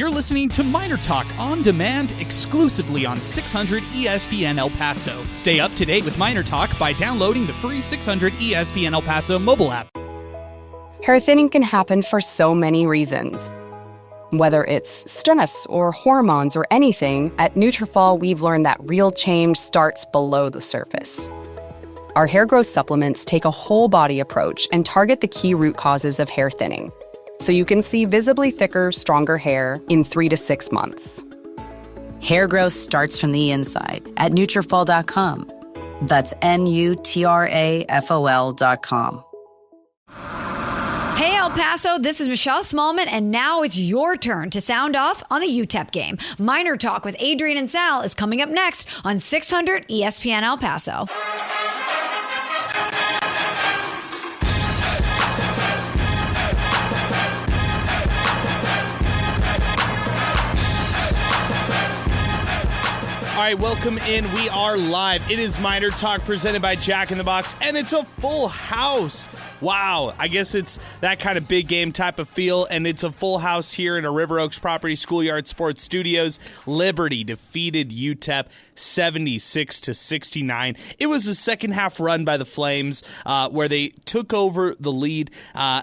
You're listening to MinerTalk on demand exclusively on 600 ESPN El Paso. Stay up to date with MinerTalk by downloading the free 600 ESPN El Paso mobile app. Hair thinning can happen for so many reasons. Whether it's stress or hormones or anything, at Nutrafol we've learned that real change starts below the surface. Our hair growth supplements take a whole body approach and target the key root causes of hair thinning, so you can see visibly thicker, stronger hair in 3 to 6 months. Hair growth starts from the inside at Nutrafol.com. That's Nutrafol.com. Hey, El Paso, this is Michelle Smallman, and now it's your turn to sound off on the UTEP game. Miner Talk with Adrian and Sal is coming up next on 600 ESPN El Paso. All right, welcome in. We are live. It is Miner Talk presented by Jack in the Box, and it's a full house. Wow, I guess it's that kind of big game type of feel, and it's a full house here in a River Oaks Property Schoolyard Sports Studios. Liberty defeated UTEP 76-69. It was a second half run by the Flames where they took over the lead.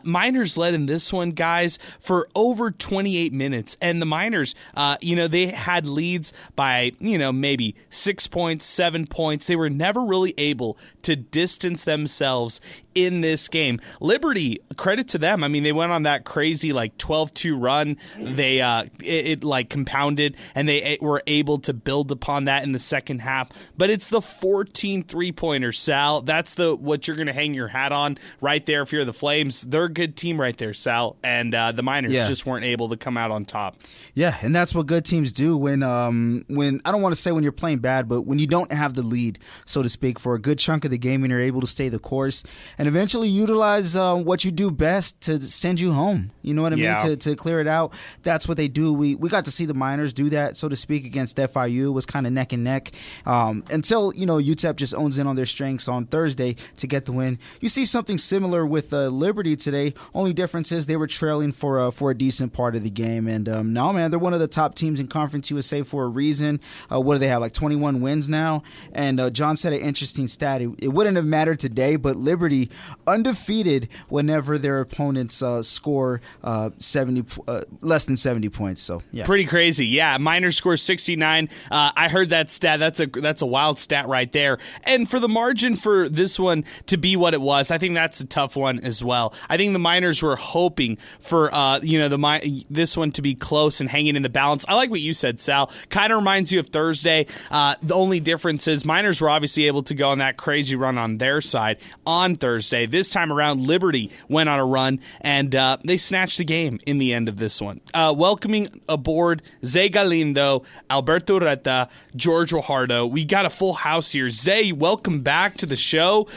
Miners led in this one, guys, for over 28 minutes, and the Miners, they had leads by, maybe 6 points, 7 points. They were never really able to distance themselves in this game. Liberty, credit to them. I mean, they went on that crazy 12-2 run. They it compounded, and they were able to build upon that in the second half. But it's the 14 3-pointers, Sal. That's what you're going to hang your hat on right there if you're the Flames. They're a good team right there, Sal. And the Miners just weren't able to come out on top. Yeah, and that's what good teams do when I don't want to say when you're playing bad, but when you don't have the lead, so to speak, for a good chunk of the game and you're able to stay the course and eventually utilize what you do best to send you home. You know what I mean? To clear it out. That's what they do. We got to see the Miners do that, so to speak, against FIU. It was kind of neck and neck until, UTEP just owns in on their strengths on Thursday to get the win. You see something similar with Liberty today. Only difference is they were trailing for a decent part of the game. And no, man, they're one of the top teams in Conference USA for a reason. What do they have, 21 wins now? And John said an interesting stat. It wouldn't have mattered today, but Liberty undefeated whenever their opponents score less than 70 points. So yeah, pretty crazy. Yeah, Miners score 69. I heard that stat. That's a wild stat right there. And for the margin for this one to be what it was, I think that's a tough one as well. I think the Miners were hoping for this one to be close and hanging in the balance. I like what you said, Sal. Kind of reminds you of Thursday. The only difference is Miners were obviously able to go on that crazy run on their side on Thursday. This time around, Liberty went on a run, and they snatched the game in the end of this one. Welcoming aboard Zay Galindo, Alberto Reta, George Fajardo. We got a full house here. Zay, welcome back to the show.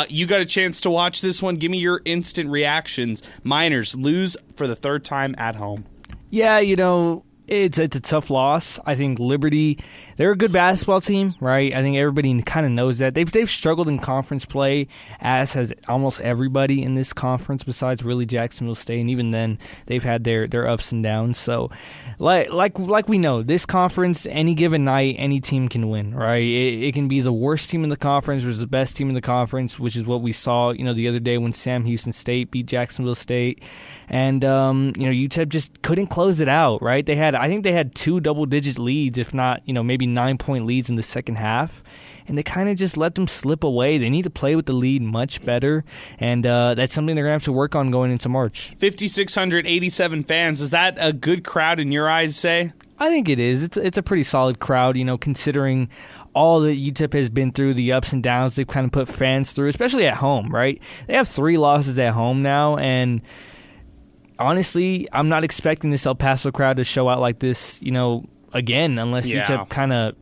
You got a chance to watch this one. Give me your instant reactions. Miners lose for the third time at home. Yeah, it's a tough loss. I think Liberty, they're a good basketball team, right? I think everybody kind of knows that. They've struggled in conference play, as has almost everybody in this conference besides really Jacksonville State, and even then they've had their ups and downs. So like we know, this conference, any given night, any team can win, right? It can be the worst team in the conference versus the best team in the conference, which is what we saw, the other day when Sam Houston State beat Jacksonville State. And, UTEP just couldn't close it out, right? I think they had 2 double-digit leads, if not, maybe 9-point leads in the second half. And they kind of just let them slip away. They need to play with the lead much better, and that's something they're going to have to work on going into March. 5,687 fans. Is that a good crowd in your eyes, Say? I think it is. It's a pretty solid crowd, considering all that UTEP has been through, the ups and downs they've kind of put fans through, especially at home, right? They have 3 losses at home now, and honestly, I'm not expecting this El Paso crowd to show out like this, again, unless UTEP kind of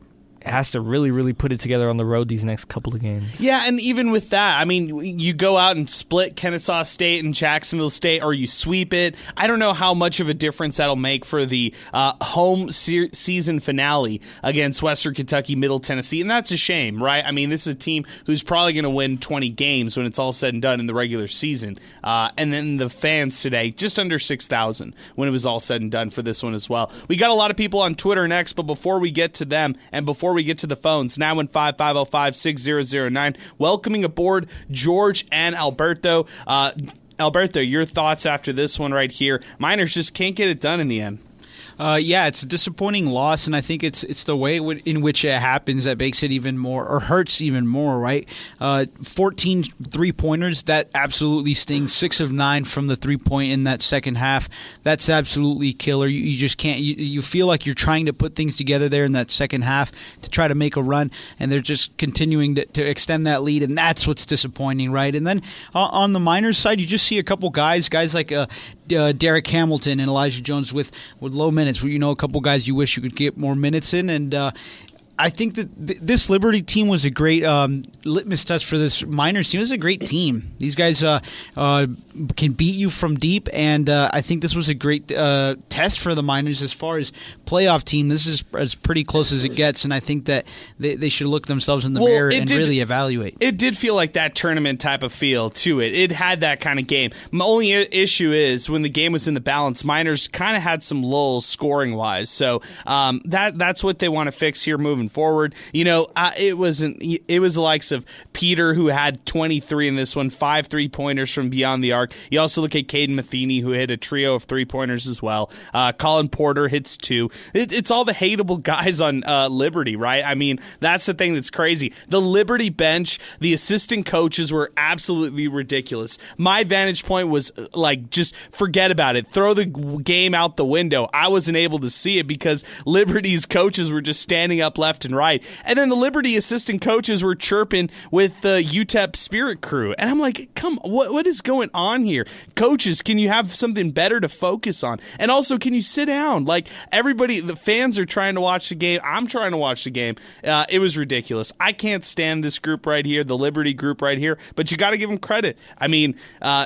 has to really, really put it together on the road these next couple of games. Yeah, and even with that, I mean, you go out and split Kennesaw State and Jacksonville State, or you sweep it. I don't know how much of a difference that'll make for the home season finale against Western Kentucky, Middle Tennessee, and that's a shame, right? I mean, this is a team who's probably going to win 20 games when it's all said and done in the regular season. And then the fans today, just under 6,000 when it was all said and done for this one as well. We got a lot of people on Twitter next, but before we get to them and before we get to the phones, 915-505-6009, welcoming aboard George and Alberto. Alberto, your thoughts after this one right here. Miners just can't get it done in the end. Yeah, it's a disappointing loss, and I think it's the way in which it happens that makes it even more, or hurts even more, right? 14 three-pointers, that absolutely stings. 6 of 9 from the three-point in that second half. That's absolutely killer. You just can't. You feel like you're trying to put things together there in that second half to try to make a run, and they're just continuing to extend that lead, and that's what's disappointing, right? And then on the Miners side, you just see a couple guys like Derek Hamilton and Elijah Jones with low minutes. A couple guys you wish you could get more minutes in, and I think that this Liberty team was a great litmus test for this Miners team. It was a great team. These guys can beat you from deep, and I think this was a great test for the Miners as far as playoff team. This is as pretty close as it gets, and I think that they should look themselves in the mirror and really evaluate. It did feel like that tournament type of feel to it. It had that kind of game. My only issue is when the game was in the balance, Miners kind of had some lulls scoring-wise, so that's what they want to fix here moving forward. It was the likes of Peter, who had 23 in this one, 5 3-pointers from beyond the arc. You also look at Caden Matheny, who hit a trio of 3-pointers as well. Colin Porter hits 2. It's all the hateable guys on Liberty, right? I mean, that's the thing that's crazy. The Liberty bench, the assistant coaches were absolutely ridiculous. My vantage point was just forget about it. Throw the game out the window. I wasn't able to see it because Liberty's coaches were just standing up left and right. And then the Liberty assistant coaches were chirping with the UTEP Spirit crew. And I'm like, come on, what is going on here? Coaches, can you have something better to focus on? And also, can you sit down? Everybody, the fans are trying to watch the game. I'm trying to watch the game. It was ridiculous. I can't stand this group right here, the Liberty group right here, but you got to give them credit. I mean,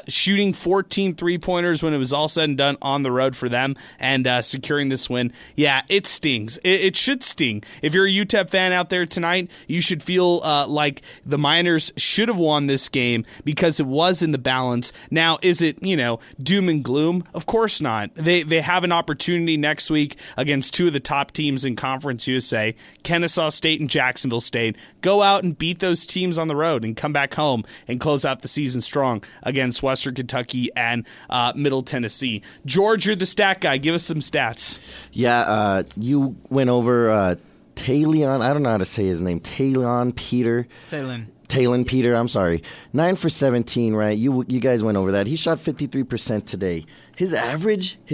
shooting 14 3-pointers when it was all said and done on the road for them and securing this win. Yeah, it stings. It should sting. If you're a UTEP fan out there tonight, you should feel like the Miners should have won this game because it was in the balance. Now, is it, doom and gloom? Of course not. They have an opportunity next week against 2 of the top teams in Conference USA, Kennesaw State and Jacksonville State. Go out and beat those teams on the road and come back home and close out the season strong against Western Kentucky and Middle Tennessee. George, you're the stat guy. Give us some stats. Yeah, you went over Talion, I don't know how to say his name, Talon Peter. Talon Peter, I'm sorry. 9 for 17, right? You guys went over that. He shot 53% today. His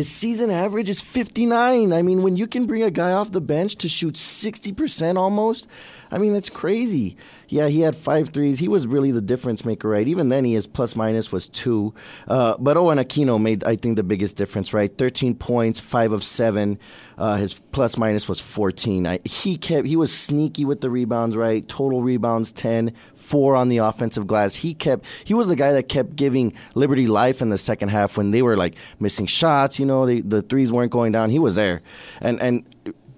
season average is 59. I mean, when you can bring a guy off the bench to shoot 60% almost, I mean, that's crazy. Yeah, he had 5 threes. He was really the difference maker, right? Even then, his plus-minus was 2. But Owen Aquino made, I think, the biggest difference, right? 13 points, 5 of 7. His plus-minus was 14. He was sneaky with the rebounds, right? Total rebounds, 10, 4 on the offensive glass. He was the guy that kept giving Liberty life in the second half when they were, missing shots. The threes weren't going down. He was there. And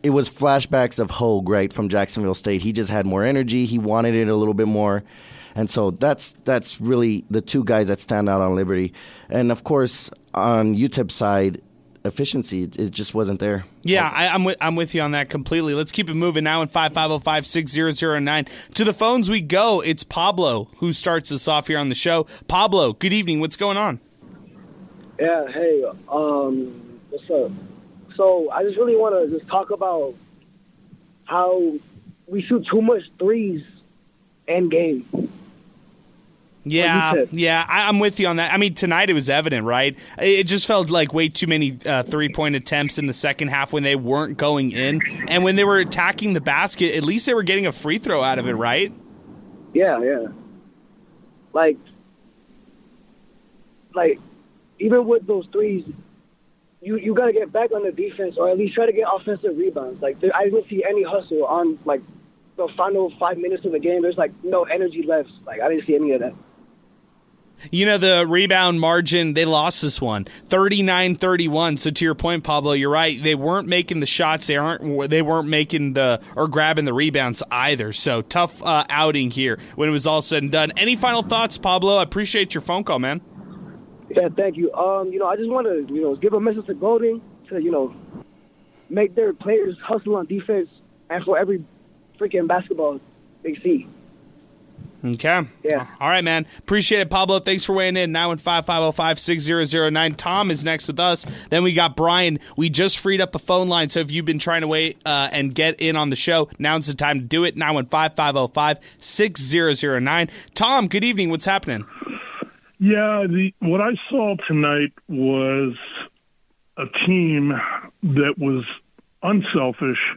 it was flashbacks of Hogue, right, from Jacksonville State. He just had more energy. He wanted it a little bit more. And so that's really the 2 guys that stand out on Liberty. And, of course, on UTEP's side, efficiency, it just wasn't there. Yeah, I'm with you on that completely. Let's keep it moving now in 550-56009. To the phones we go. It's Pablo who starts us off here on the show. Pablo, good evening. What's going on? Yeah, hey, what's up? So I just really want to just talk about how we shoot too much threes end game. Yeah, I'm with you on that. I mean, tonight it was evident, right? It just felt like way too many 3-point attempts in the second half when they weren't going in. And when they were attacking the basket, at least they were getting a free throw out of it, right? Yeah. Like even with those threes, you got to get back on the defense or at least try to get offensive rebounds. I didn't see any hustle on the final 5 minutes of the game, there's like no energy left. Like I didn't see any of that. You know, the rebound margin, they lost this one, 39-31. So to your point, Pablo, you're right. They weren't making the shots. They weren't making or grabbing the rebounds either. So tough outing here when it was all said and done. Any final thoughts, Pablo? I appreciate your phone call, man. Yeah, thank you. I just want to, give a message to Golden to, make their players hustle on defense and for every freaking basketball they see. Okay. Yeah. All right, man. Appreciate it, Pablo. Thanks for weighing in. 915-505-6009. Tom is next with us. Then we got Brian. We just freed up a phone line, so if you've been trying to wait and get in on the show, now's the time to do it. 915-505-6009. Tom, good evening. What's happening? Yeah, what I saw tonight was a team that was unselfish,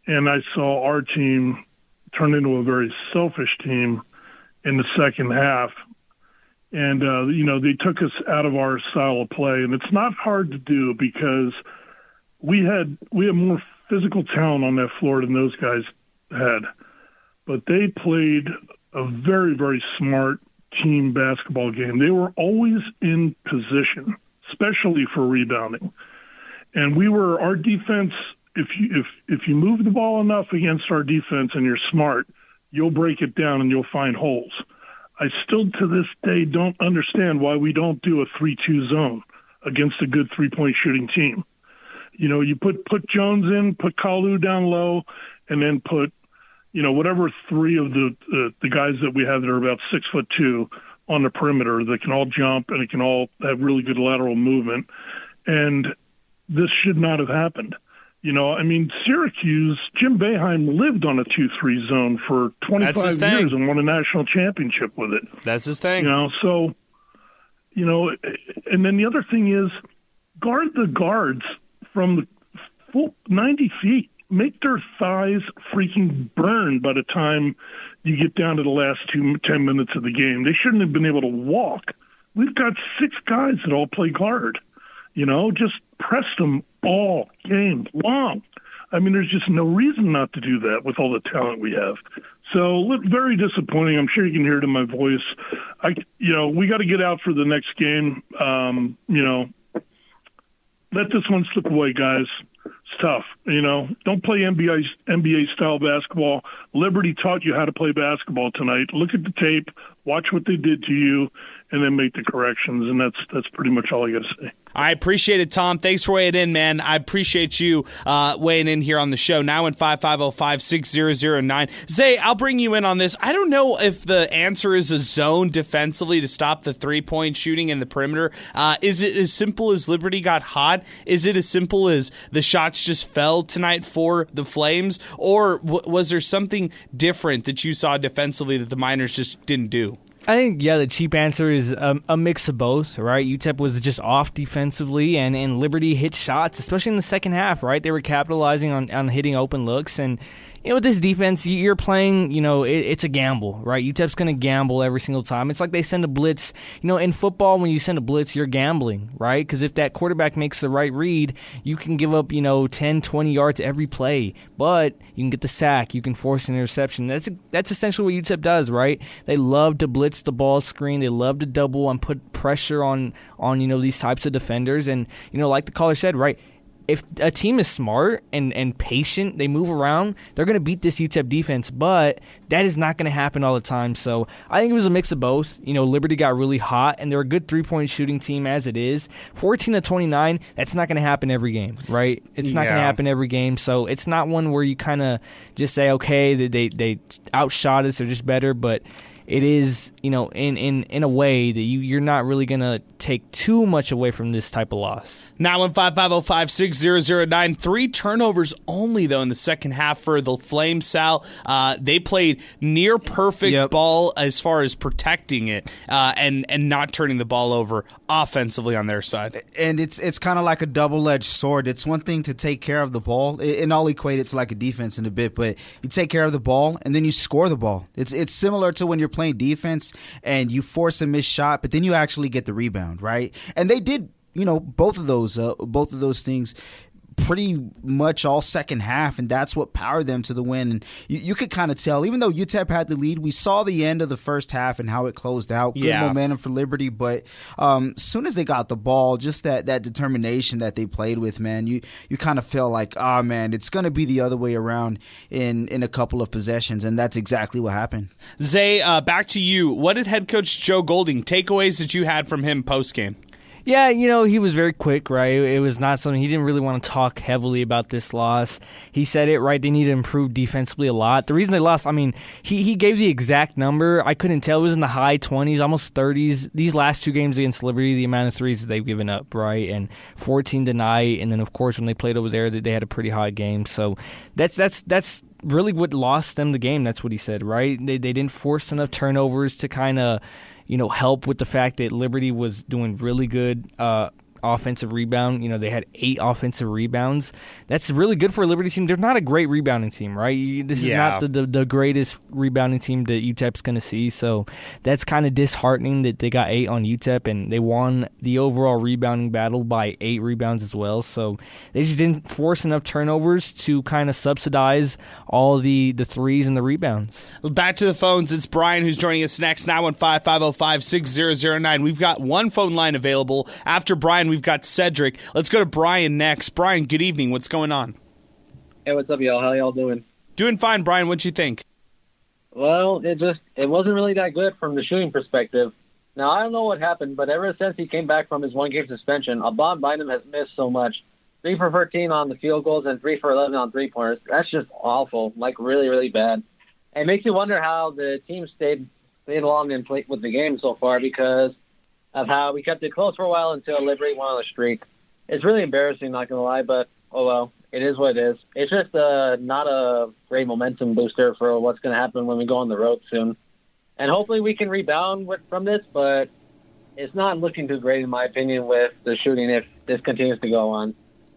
and I saw our team turn into a very selfish team in the second half. And, they took us out of our style of play. And it's not hard to do because we had more physical talent on that floor than those guys had. But they played a very, very smart team basketball game. They were always in position, especially for rebounding. And our defense, if you move the ball enough against our defense and you're smart, you'll break it down and you'll find holes. I still to this day don't understand why we don't do a 3-2 zone against a good three-point shooting team. You put Jones in, put Kalu down low, and then put whatever three of the guys that we have that are about 6'2" on the perimeter that can all jump and it can all have really good lateral movement. And this should not have happened. Syracuse, Jim Boeheim lived on a 2-3 zone for 25 years and won a national championship with it. That's his thing. And then the other thing is guard the guards from the full 90 feet. Make their thighs freaking burn by the time you get down to the last 10 minutes of the game. They shouldn't have been able to walk. We've got 6 guys that all play guard. Just press them all game long. There's just no reason not to do that with all the talent we have. So very disappointing. I'm sure you can hear it in my voice. We got to get out for the next game. Let this one slip away, guys. It's tough. Don't play NBA style basketball. Liberty taught you how to play basketball tonight. Look at the tape, watch what they did to you, and then make the corrections. And that's pretty much all I got to say. I appreciate it, Tom. Thanks for weighing in, man. I appreciate you weighing in here on the show. 915-505-6009. Zay, I'll bring you in on this. I don't know if the answer is a zone defensively to stop the three-point shooting in the perimeter. Is it as simple as Liberty got hot? Is it as simple as the shots just fell tonight for the Flames? Or was there something different that you saw defensively that the Miners just didn't do? I think, the cheap answer is a mix of both, right? UTEP was just off defensively, and Liberty hit shots, especially in the second half, right? They were capitalizing on hitting open looks, and with this defense, you're playing, it's a gamble, right? UTEP's going to gamble every single time. It's like they send a blitz. In football, when you send a blitz, you're gambling, right? Because if that quarterback makes the right read, you can give up, 10, 20 yards every play. But you can get the sack. You can force an interception. That's essentially what UTEP does, right? They love to blitz the ball screen. They love to double and put pressure on these types of defenders. And, like the caller said, right, if a team is smart and patient, they move around, they're going to beat this UTEP defense, but that is not going to happen all the time. So I think it was a mix of both. Liberty got really hot, and they're a good three-point shooting team as it is. 14-29, that's not going to happen every game, right? It's not going to happen every game, so it's not one where you kind of just say, okay, they outshot us, they're just better, but it is, in a way that you're not really going to take too much away from this type of loss. 915-505-6009. 3 turnovers only, though, in the second half for the Flames, Sal. They played near perfect ball as far as protecting it and not turning the ball over offensively on their side. And it's kind of like a double-edged sword. It's one thing to take care of the ball, and I'll equate it to like a defense in a bit, but you take care of the ball, and then you score the ball. It's similar to when you're playing defense and you force a missed shot, but then you actually get the rebound, right? And they did, both of those things pretty much all second half, and that's what powered them to the win. And you could kind of tell, even though UTEP had the lead, we saw the end of the first half and how it closed out. Good momentum for Liberty, but as soon as they got the ball, just that determination that they played with, man, you kind of feel like, oh man, it's going to be the other way around in a couple of possessions, and that's exactly what happened. Zay, back to you. What did head coach Joe Golding, takeaways that you had from him post-game? Yeah, he was very quick, right? It was not something, he didn't really want to talk heavily about this loss. He said it, right? They need to improve defensively a lot. The reason they lost, he gave the exact number. I couldn't tell. It was in the high 20s, almost 30s. These last two games against Liberty, the amount of threes that they've given up, right? And 14 tonight. And then, of course, when they played over there, they had a pretty high game. So that's really what lost them the game. That's what he said, right? They didn't force enough turnovers to kind of help with the fact that Liberty was doing really good offensive rebound. They had 8 offensive rebounds. That's really good for a Liberty team. They're not a great rebounding team, right? This is not the greatest rebounding team that UTEP's going to see. So that's kind of disheartening that they got 8 on UTEP, and they won the overall rebounding battle by 8 rebounds as well. So they just didn't force enough turnovers to kind of subsidize all the threes and the rebounds. Back to the phones. It's Brian who's joining us next, 915-505-6009. We've got one phone line available. After Brian, we've got Cedric. Let's go to Brian next. Brian, good evening. What's going on? Hey, what's up, y'all? How y'all doing? Doing fine, Brian. What'd you think? Well, it wasn't really that good from the shooting perspective. Now, I don't know what happened, but ever since he came back from his one-game suspension, Ahmad Bynum has missed so much. 3 for 13 on the field goals and 3 for 11 on three-pointers. That's just awful, really, really bad. And it makes you wonder how the team stayed along and played with the game so far, because of how we kept it close for a while until Liberty went on a streak. It's really embarrassing, not going to lie, but oh well, it is what it is. It's just not a great momentum booster for what's going to happen when we go on the road soon. And hopefully we can rebound from this, but it's not looking too great in my opinion with the shooting if this continues to go on.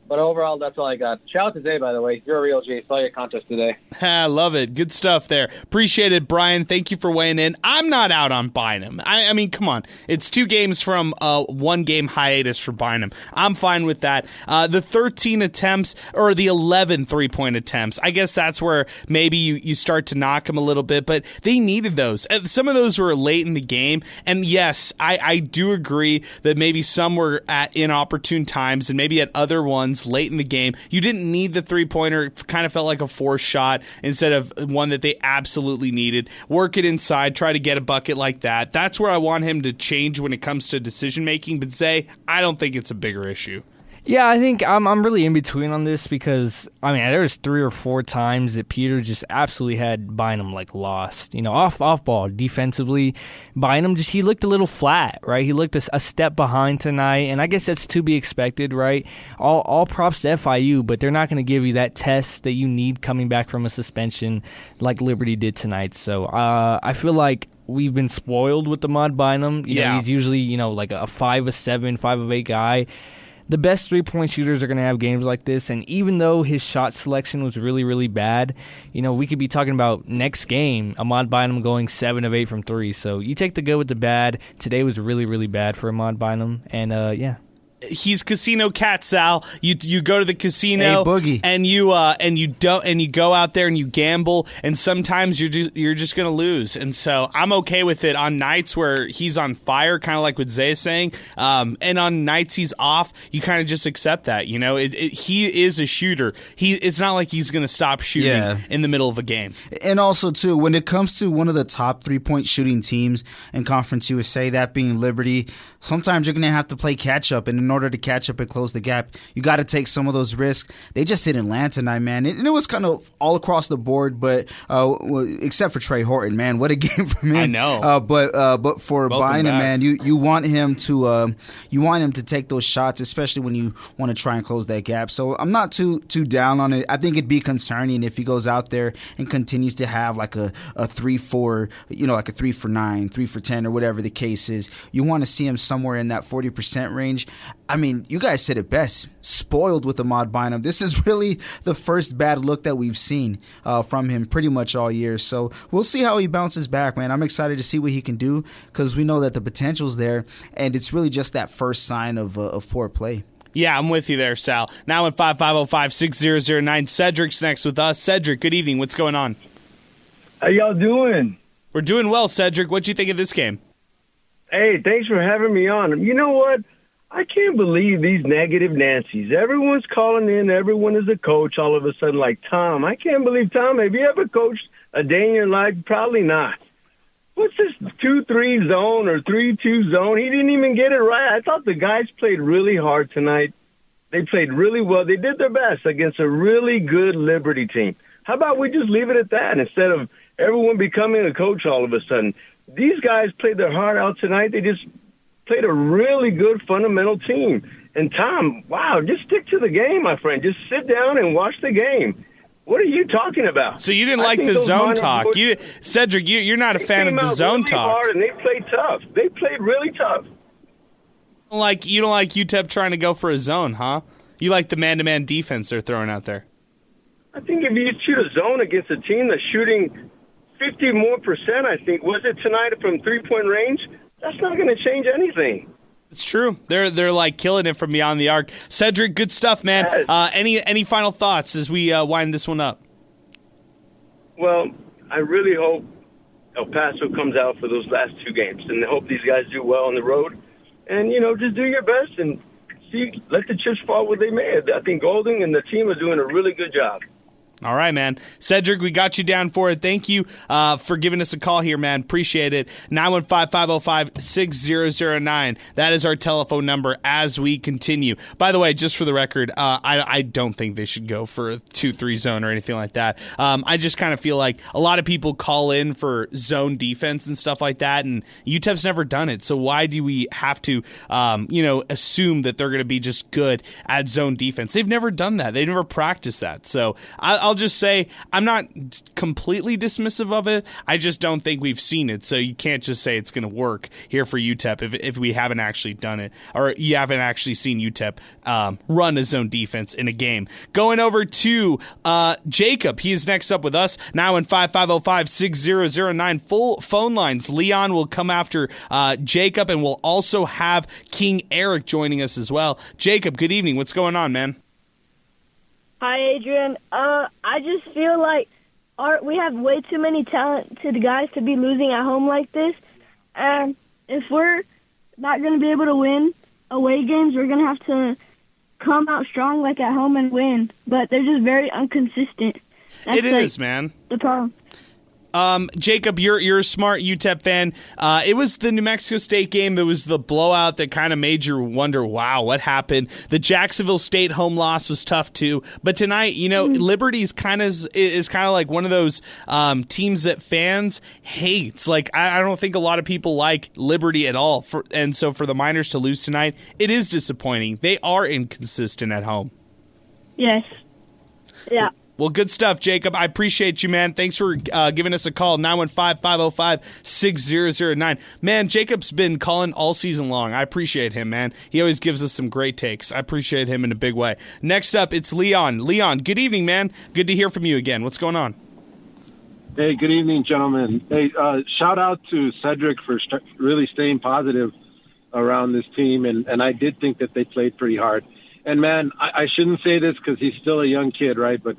But overall, that's all I got. Shout out to Zay, by the way. You're a real G. Saw your contest today. I love it. Good stuff there. Appreciate it, Brian. Thank you for weighing in. I'm not out on Bynum. I mean, come on. It's 2 games from a 1-game hiatus for Bynum. I'm fine with that. The 13 attempts, or the 11 3-point attempts, I guess that's where maybe you start to knock him a little bit, but they needed those. Some of those were late in the game, and yes, I do agree that maybe some were at inopportune times, and maybe at other ones late in the game, you didn't need the 3-pointer. It kind of felt like a forced shot instead of one that they absolutely needed. Work it inside, try to get a bucket like that. That's where I want him to change when it comes to decision making. But Zay, I don't think it's a bigger issue. Yeah, I think I'm really in between on this because, there was 3 or 4 times that Peter just absolutely had Bynum lost. Off ball, defensively. Bynum he looked a little flat, right? He looked a step behind tonight, and I guess that's to be expected, right? All props to FIU, but they're not going to give you that test that you need coming back from a suspension like Liberty did tonight. So I feel like we've been spoiled with Ahmad Bynum. He's usually, like a 5'7", 5'8" guy. The best 3-point shooters are going to have games like this, and even though his shot selection was really, really bad, we could be talking about next game, Ahmad Bynum going 7 of 8 from 3. So you take the good with the bad. Today was really, really bad for Ahmad Bynum, and yeah. He's casino cat, Sal. You go to the casino, hey, Boogie. and you go out there and you gamble, and sometimes you're just gonna lose. And so I'm okay with it on nights where he's on fire, kind of like what Zay is saying, and on nights he's off. You kind of just accept that. He is a shooter. It's not like he's gonna stop shooting in the middle of a game. And also too, when it comes to one of the top 3-point shooting teams in Conference USA, that being Liberty, sometimes you're gonna have to play catch up, and in order to catch up and close the gap, you got to take some of those risks. They just didn't land tonight, man. And it was kind of all across the board, but except for Trey Horton, man, what a game from him. I know. But for Bynum, man, you want him to take those shots, especially when you want to try and close that gap. So I'm not too down on it. I think it'd be concerning if he goes out there and continues to have like a 3-4, like a 3 for 9, 3 for 10, or whatever the case is. You want to see him somewhere in that 40% range. You guys said it best. Spoiled with Ahmad Bynum. This is really the first bad look that we've seen from him pretty much all year. So we'll see how he bounces back, man. I'm excited to see what he can do because we know that the potential's there, and it's really just that first sign of poor play. Yeah, I'm with you there, Sal. Now at 550-5609, Cedric's next with us. Cedric, good evening. What's going on? How y'all doing? We're doing well, Cedric. What'd you think of this game? Hey, thanks for having me on. You know what? I can't believe these negative Nancys. Everyone's calling in. Everyone is a coach all of a sudden, like Tom. I can't believe, Tom, have you ever coached a day in your life? Probably not. What's this 2-3 zone or 3-2 zone? He didn't even get it right. I thought the guys played really hard tonight. They played really well. They did their best against a really good Liberty team. How about we just leave it at that instead of everyone becoming a coach all of a sudden? These guys played their heart out tonight. They just played a really good fundamental team. And Tom, wow, just stick to the game, my friend. Just sit down and watch the game. What are you talking about? So you didn't like the zone talk. Cedric, you're not a fan of the zone talk. Hard and they played tough. They played really tough. You don't like UTEP trying to go for a zone, huh? You like the man-to-man defense they're throwing out there. I think if you shoot a zone against a team that's shooting 50% more, I think, was it tonight from three-point range, that's not going to change anything. It's true. They're like killing it from beyond the arc. Cedric, good stuff, man. Yes. Any final thoughts as we wind this one up? Well, I really hope El Paso comes out for those last two games, and I hope these guys do well on the road. And, just do your best and let the chips fall where they may. I think Golding and the team are doing a really good job. All right, man. Cedric, we got you down for it. Thank you for giving us a call here, man. Appreciate it. 915-505-6009. That is our telephone number as we continue. By the way, just for the record, I don't think they should go for a 2-3 zone or anything like that. I just kind of feel like a lot of people call in for zone defense and stuff like that, and UTEP's never done it. So why do we have to, assume that they're going to be just good at zone defense? They've never done that. They've never practiced that. So I'll just say I'm not completely dismissive of it. I just don't think we've seen it. So you can't just say it's going to work here for UTEP if we haven't actually done it, or you haven't actually seen UTEP run a zone defense in a game. Going over to Jacob. He is next up with us now in 550-5609. Full phone lines. Leon will come after Jacob, and we'll also have King Eric joining us as well. Jacob, good evening. What's going on, man? Hi, Adrian. I just feel like we have way too many talented guys to be losing at home like this. And if we're not going to be able to win away games, we're going to have to come out strong like at home and win. But they're just very inconsistent. It is, man. The problem. Jacob, you're a smart UTEP fan. It was the New Mexico State game that was the blowout that kind of made you wonder, wow, what happened? The Jacksonville State home loss was tough too. But tonight, Liberty's kind of is kind of like one of those teams that fans hate. Like I don't think a lot of people like Liberty at all. And so for the Miners to lose tonight, it is disappointing. They are inconsistent at home. Yes. Yeah. Well, good stuff, Jacob. I appreciate you, man. Thanks for giving us a call, 915-505-6009. Man, Jacob's been calling all season long. I appreciate him, man. He always gives us some great takes. I appreciate him in a big way. Next up, it's Leon. Leon, good evening, man. Good to hear from you again. What's going on? Hey, good evening, gentlemen. Hey, shout out to Cedric for really staying positive around this team, and I did think that they played pretty hard. And, man, I shouldn't say this because he's still a young kid, right? But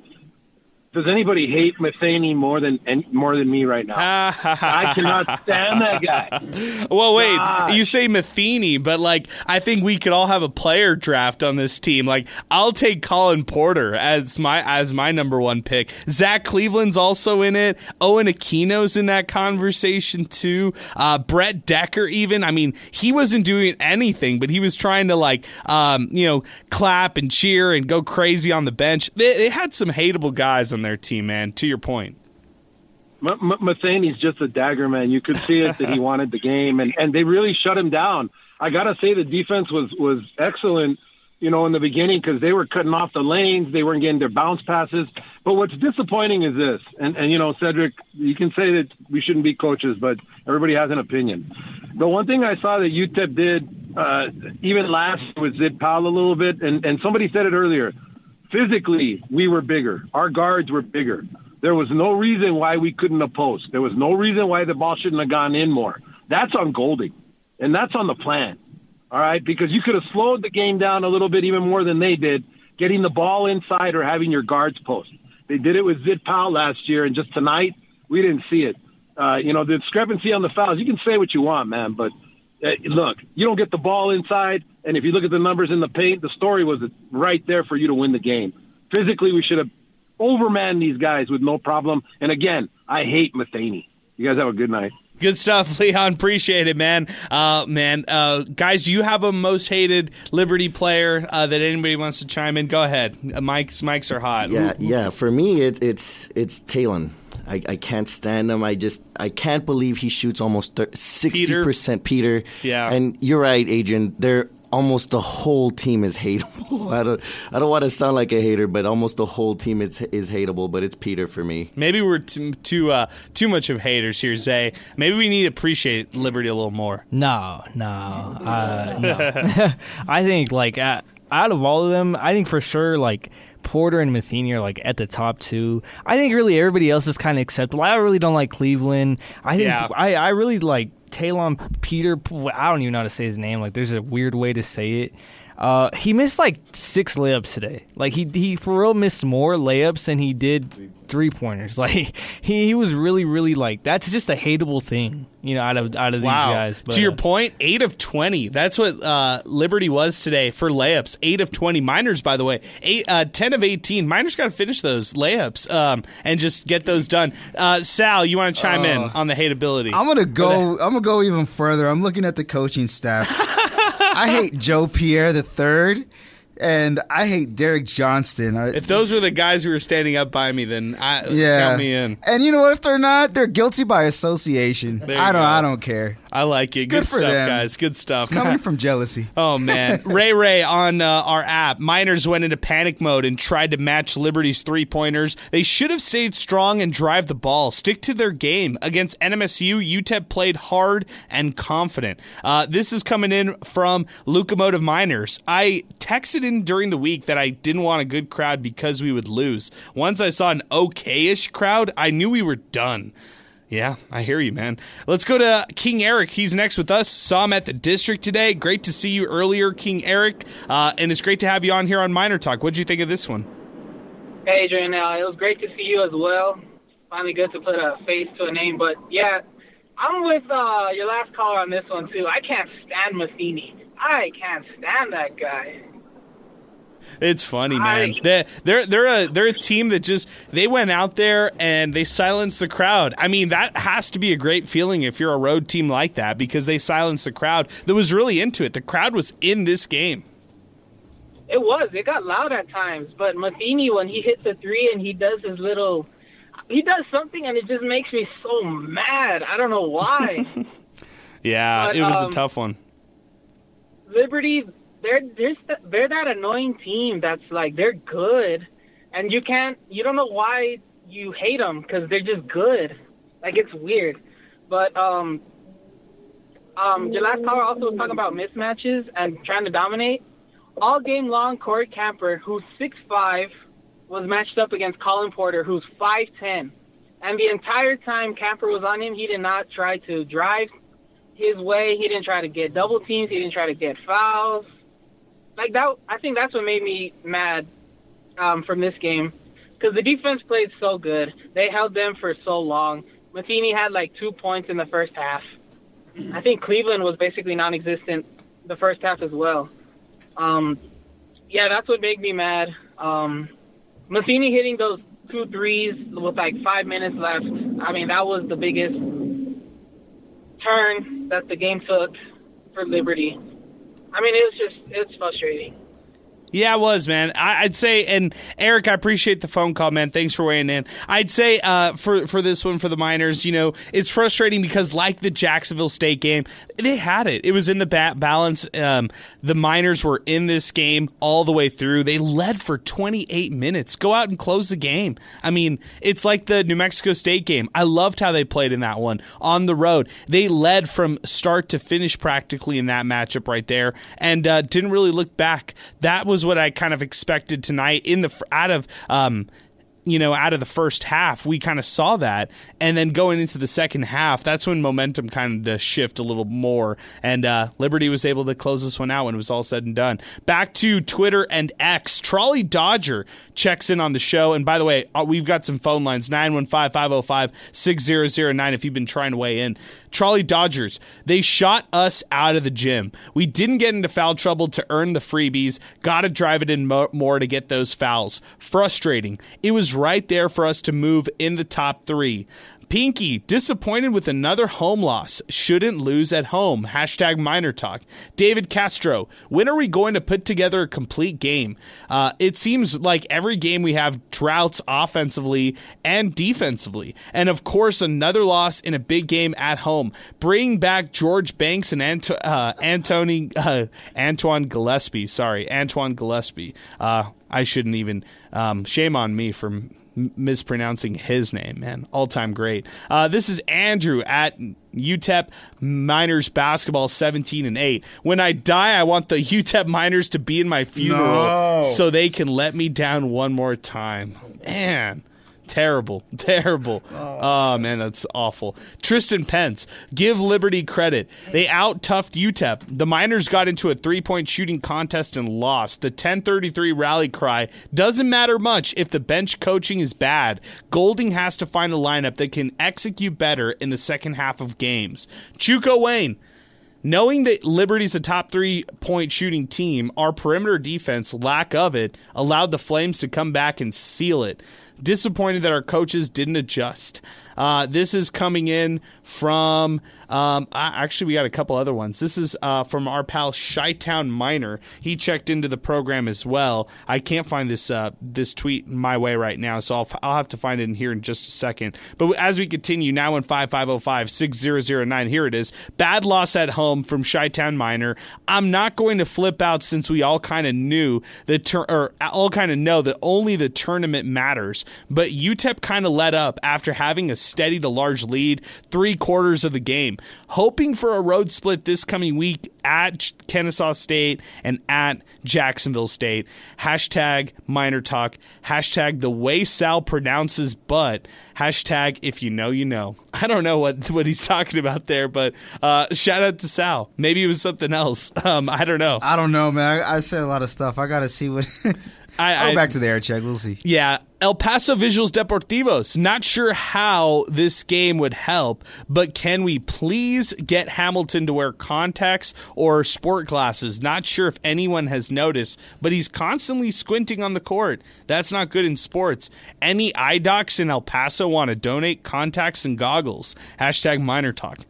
does anybody hate Matheny more than me right now? I cannot stand that guy. Well, wait, you say Matheny, but I think we could all have a player draft on this team. I'll take Colin Porter as my number one pick. Zach Cleveland's also in it. Owen Aquino's in that conversation too. Brett Decker even. I mean, he wasn't doing anything, but he was trying to clap and cheer and go crazy on the bench. They had some hateable guys on their team, man, to your point. Matheny's just a dagger, man. You could see it that he wanted the game, and they really shut him down. I got to say the defense was excellent, in the beginning because they were cutting off the lanes. They weren't getting their bounce passes. But what's disappointing is this, and Cedric, you can say that we shouldn't be coaches, but everybody has an opinion. The one thing I saw that UTEP did, even last, was it pal a little bit, and somebody said it earlier. Physically, we were bigger. Our guards were bigger. There was no reason why we couldn't have posted. There was no reason why the ball shouldn't have gone in more. That's on Golding, and that's on the plan. all right, because you could have slowed the game down a little bit even more than they did, getting the ball inside or having your guards post. They did it with Zid Powell last year, and just tonight, we didn't see it. The discrepancy on the fouls, you can say what you want, man, but look, you don't get the ball inside, and if you look at the numbers in the paint, the story was right there for you to win the game. Physically, we should have overmanned these guys with no problem. And again, I hate Matheny. You guys have a good night. Good stuff, Leon. Appreciate it, man. Guys, do you have a most hated Liberty player that anybody wants to chime in? Go ahead. Mics are hot. Yeah. For me, it's Talon. I can't stand him. I can't believe he shoots almost 60% Peter. Yeah. And you're right, Adrian. Almost the whole team is hateable. I don't want to sound like a hater, but almost the whole team is hateable. But it's Peter for me. Maybe we're too much of haters here, Zay. Maybe we need to appreciate Liberty a little more. No. I think out of all of them, I think for sure Porter and Matheny are at the top two. I think really everybody else is kind of acceptable. I really don't like Cleveland. I think I really like Talon Peter. I don't even know how to say his name. There's a weird way to say it. He missed 6 layups today. He for real missed more layups than he did 3-pointers. He was really that's just a hateable thing, out of these guys. But, to your point, 8 of 20. That's what Liberty was today for layups. 8 of 20. Miners, by the way, 10 of 18. Miners got to finish those layups and just get those done. Sal, you want to chime in on the hateability? I'm gonna go even further. I'm looking at the coaching staff. I hate Joe Pierre III, and I hate Derek Johnston. If those were the guys who were standing up by me, then count me in. And you know what? If they're not, they're guilty by association. I don't care. I like it. Good stuff, guys. Good stuff. It's coming from jealousy. Oh, man. Ray on our app. Miners went into panic mode and tried to match Liberty's 3-pointers. They should have stayed strong and drive the ball. Stick to their game. Against NMSU, UTEP played hard and confident. This is coming in from Locomotive Miners. I texted in during the week that I didn't want a good crowd because we would lose. Once I saw an okay-ish crowd, I knew we were done. Yeah, I hear you, man. Let's go to King Eric. He's next with us. Saw him at the district today. Great to see you earlier, King Eric. And it's great to have you on here on MinerTalk. What did you think of this one? Hey, Adrian. It was great to see you as well. Finally good to put a face to a name. But, yeah, I'm with your last caller on this one, too. I can't stand Matheny. I can't stand that guy. It's funny, man. They're a team that they went out there and they silenced the crowd. I mean, that has to be a great feeling if you're a road team like that, because they silenced the crowd that was really into it. The crowd was in this game. It was. It got loud at times. But Matheny, when he hits a 3 and he does something, and it just makes me so mad. I don't know why. It was a tough one. Liberty, they're that annoying team that's they're good, and you don't know why you hate them, because they're just good. It's weird. But your last caller also was talking about mismatches and trying to dominate. All game long, Corey Camper, who's 6'5", was matched up against Colin Porter, who's 5'10". And the entire time Camper was on him, he did not try to drive his way. He didn't try to get double teams. He didn't try to get fouls. I think that's what made me mad from this game, because the defense played so good. They held them for so long. Matheny had 2 points in the first half. I think Cleveland was basically non-existent the first half as well. That's what made me mad. Matheny hitting those 2 threes with 5 minutes left. I mean, that was the biggest turn that the game took for Liberty. I mean, it's frustrating. Yeah, it was, man. I'd say, and Eric, I appreciate the phone call, man. Thanks for weighing in. I'd say for this one, for the Miners, it's frustrating because like the Jacksonville State game, they had it. It was in the balance. The Miners were in this game all the way through. They led for 28 minutes. Go out and close the game. I mean, it's like the New Mexico State game. I loved how they played in that one on the road. They led from start to finish practically in that matchup right there, and didn't really look back. That was what I kind of expected tonight out of the first half, we kind of saw that. And then going into the second half, that's when momentum kind of shift a little more. And Liberty was able to close this one out when it was all said and done. Back to Twitter and X. Trolley Dodger checks in on the show. And by the way, we've got some phone lines, 915-505-6009 if you've been trying to weigh in. Trolley Dodgers, they shot us out of the gym. We didn't get into foul trouble to earn the freebies. Got to drive it in more to get those fouls. Frustrating. It was right there for us to move in the top 3. Pinky, disappointed with another home loss. Shouldn't lose at home. Hashtag MinerTalk. David Castro, when are we going to put together a complete game? It seems like every game we have droughts offensively and defensively. And of course, another loss in a big game at home. Bring back George Banks and Antoine Gillespie. Sorry, Antoine Gillespie. I shouldn't even. Shame on me for mispronouncing his name, man. All-time great. This is Andrew at UTEP Miners basketball 17-8. When I die, I want the UTEP Miners to be in my funeral so they can let me down one more time. Man. Terrible. Oh, man, that's awful. Tristan Pence, give Liberty credit. They out-toughed UTEP. The Miners got into a three-point shooting contest and lost. The 10:33 rally cry doesn't matter much if the bench coaching is bad. Golding has to find a lineup that can execute better in the second half of games. Chuko Wayne, knowing that Liberty's a top 3-point shooting team, our perimeter defense, lack of it, allowed the Flames to come back and seal it. Disappointed that our coaches didn't adjust. This is coming in from, actually we got a couple other ones. This is from our pal Chi-Town Miner. He checked into the program as well. I can't find this tweet my way right now, so I'll have to find it in here in just a second. But as we continue, 915-505-6009, here it is. Bad loss at home from Chi-Town Miner. I'm not going to flip out since we all kind of know that only the tournament matters. But UTEP kind of let up after having a steady to large lead 3/4 of the game. Hoping for a road split this coming week at Kennesaw State and at Jacksonville State. Hashtag MinerTalk. Hashtag the way Sal pronounces butt. Hashtag if you know, you know. I don't know what he's talking about there, but shout out to Sal. Maybe it was something else. I don't know. I don't know, man. I said a lot of stuff. I got to see what it is. I'll go back to the air check. We'll see. Yeah. El Paso Visuals Deportivos. Not sure how this game would help, but can we please get Hamilton to wear contacts or sport glasses? Not sure if anyone has noticed, but he's constantly squinting on the court. That's not good in sports. Any eye docs in El Paso want to donate contacts and goggles? Hashtag MinerTalk.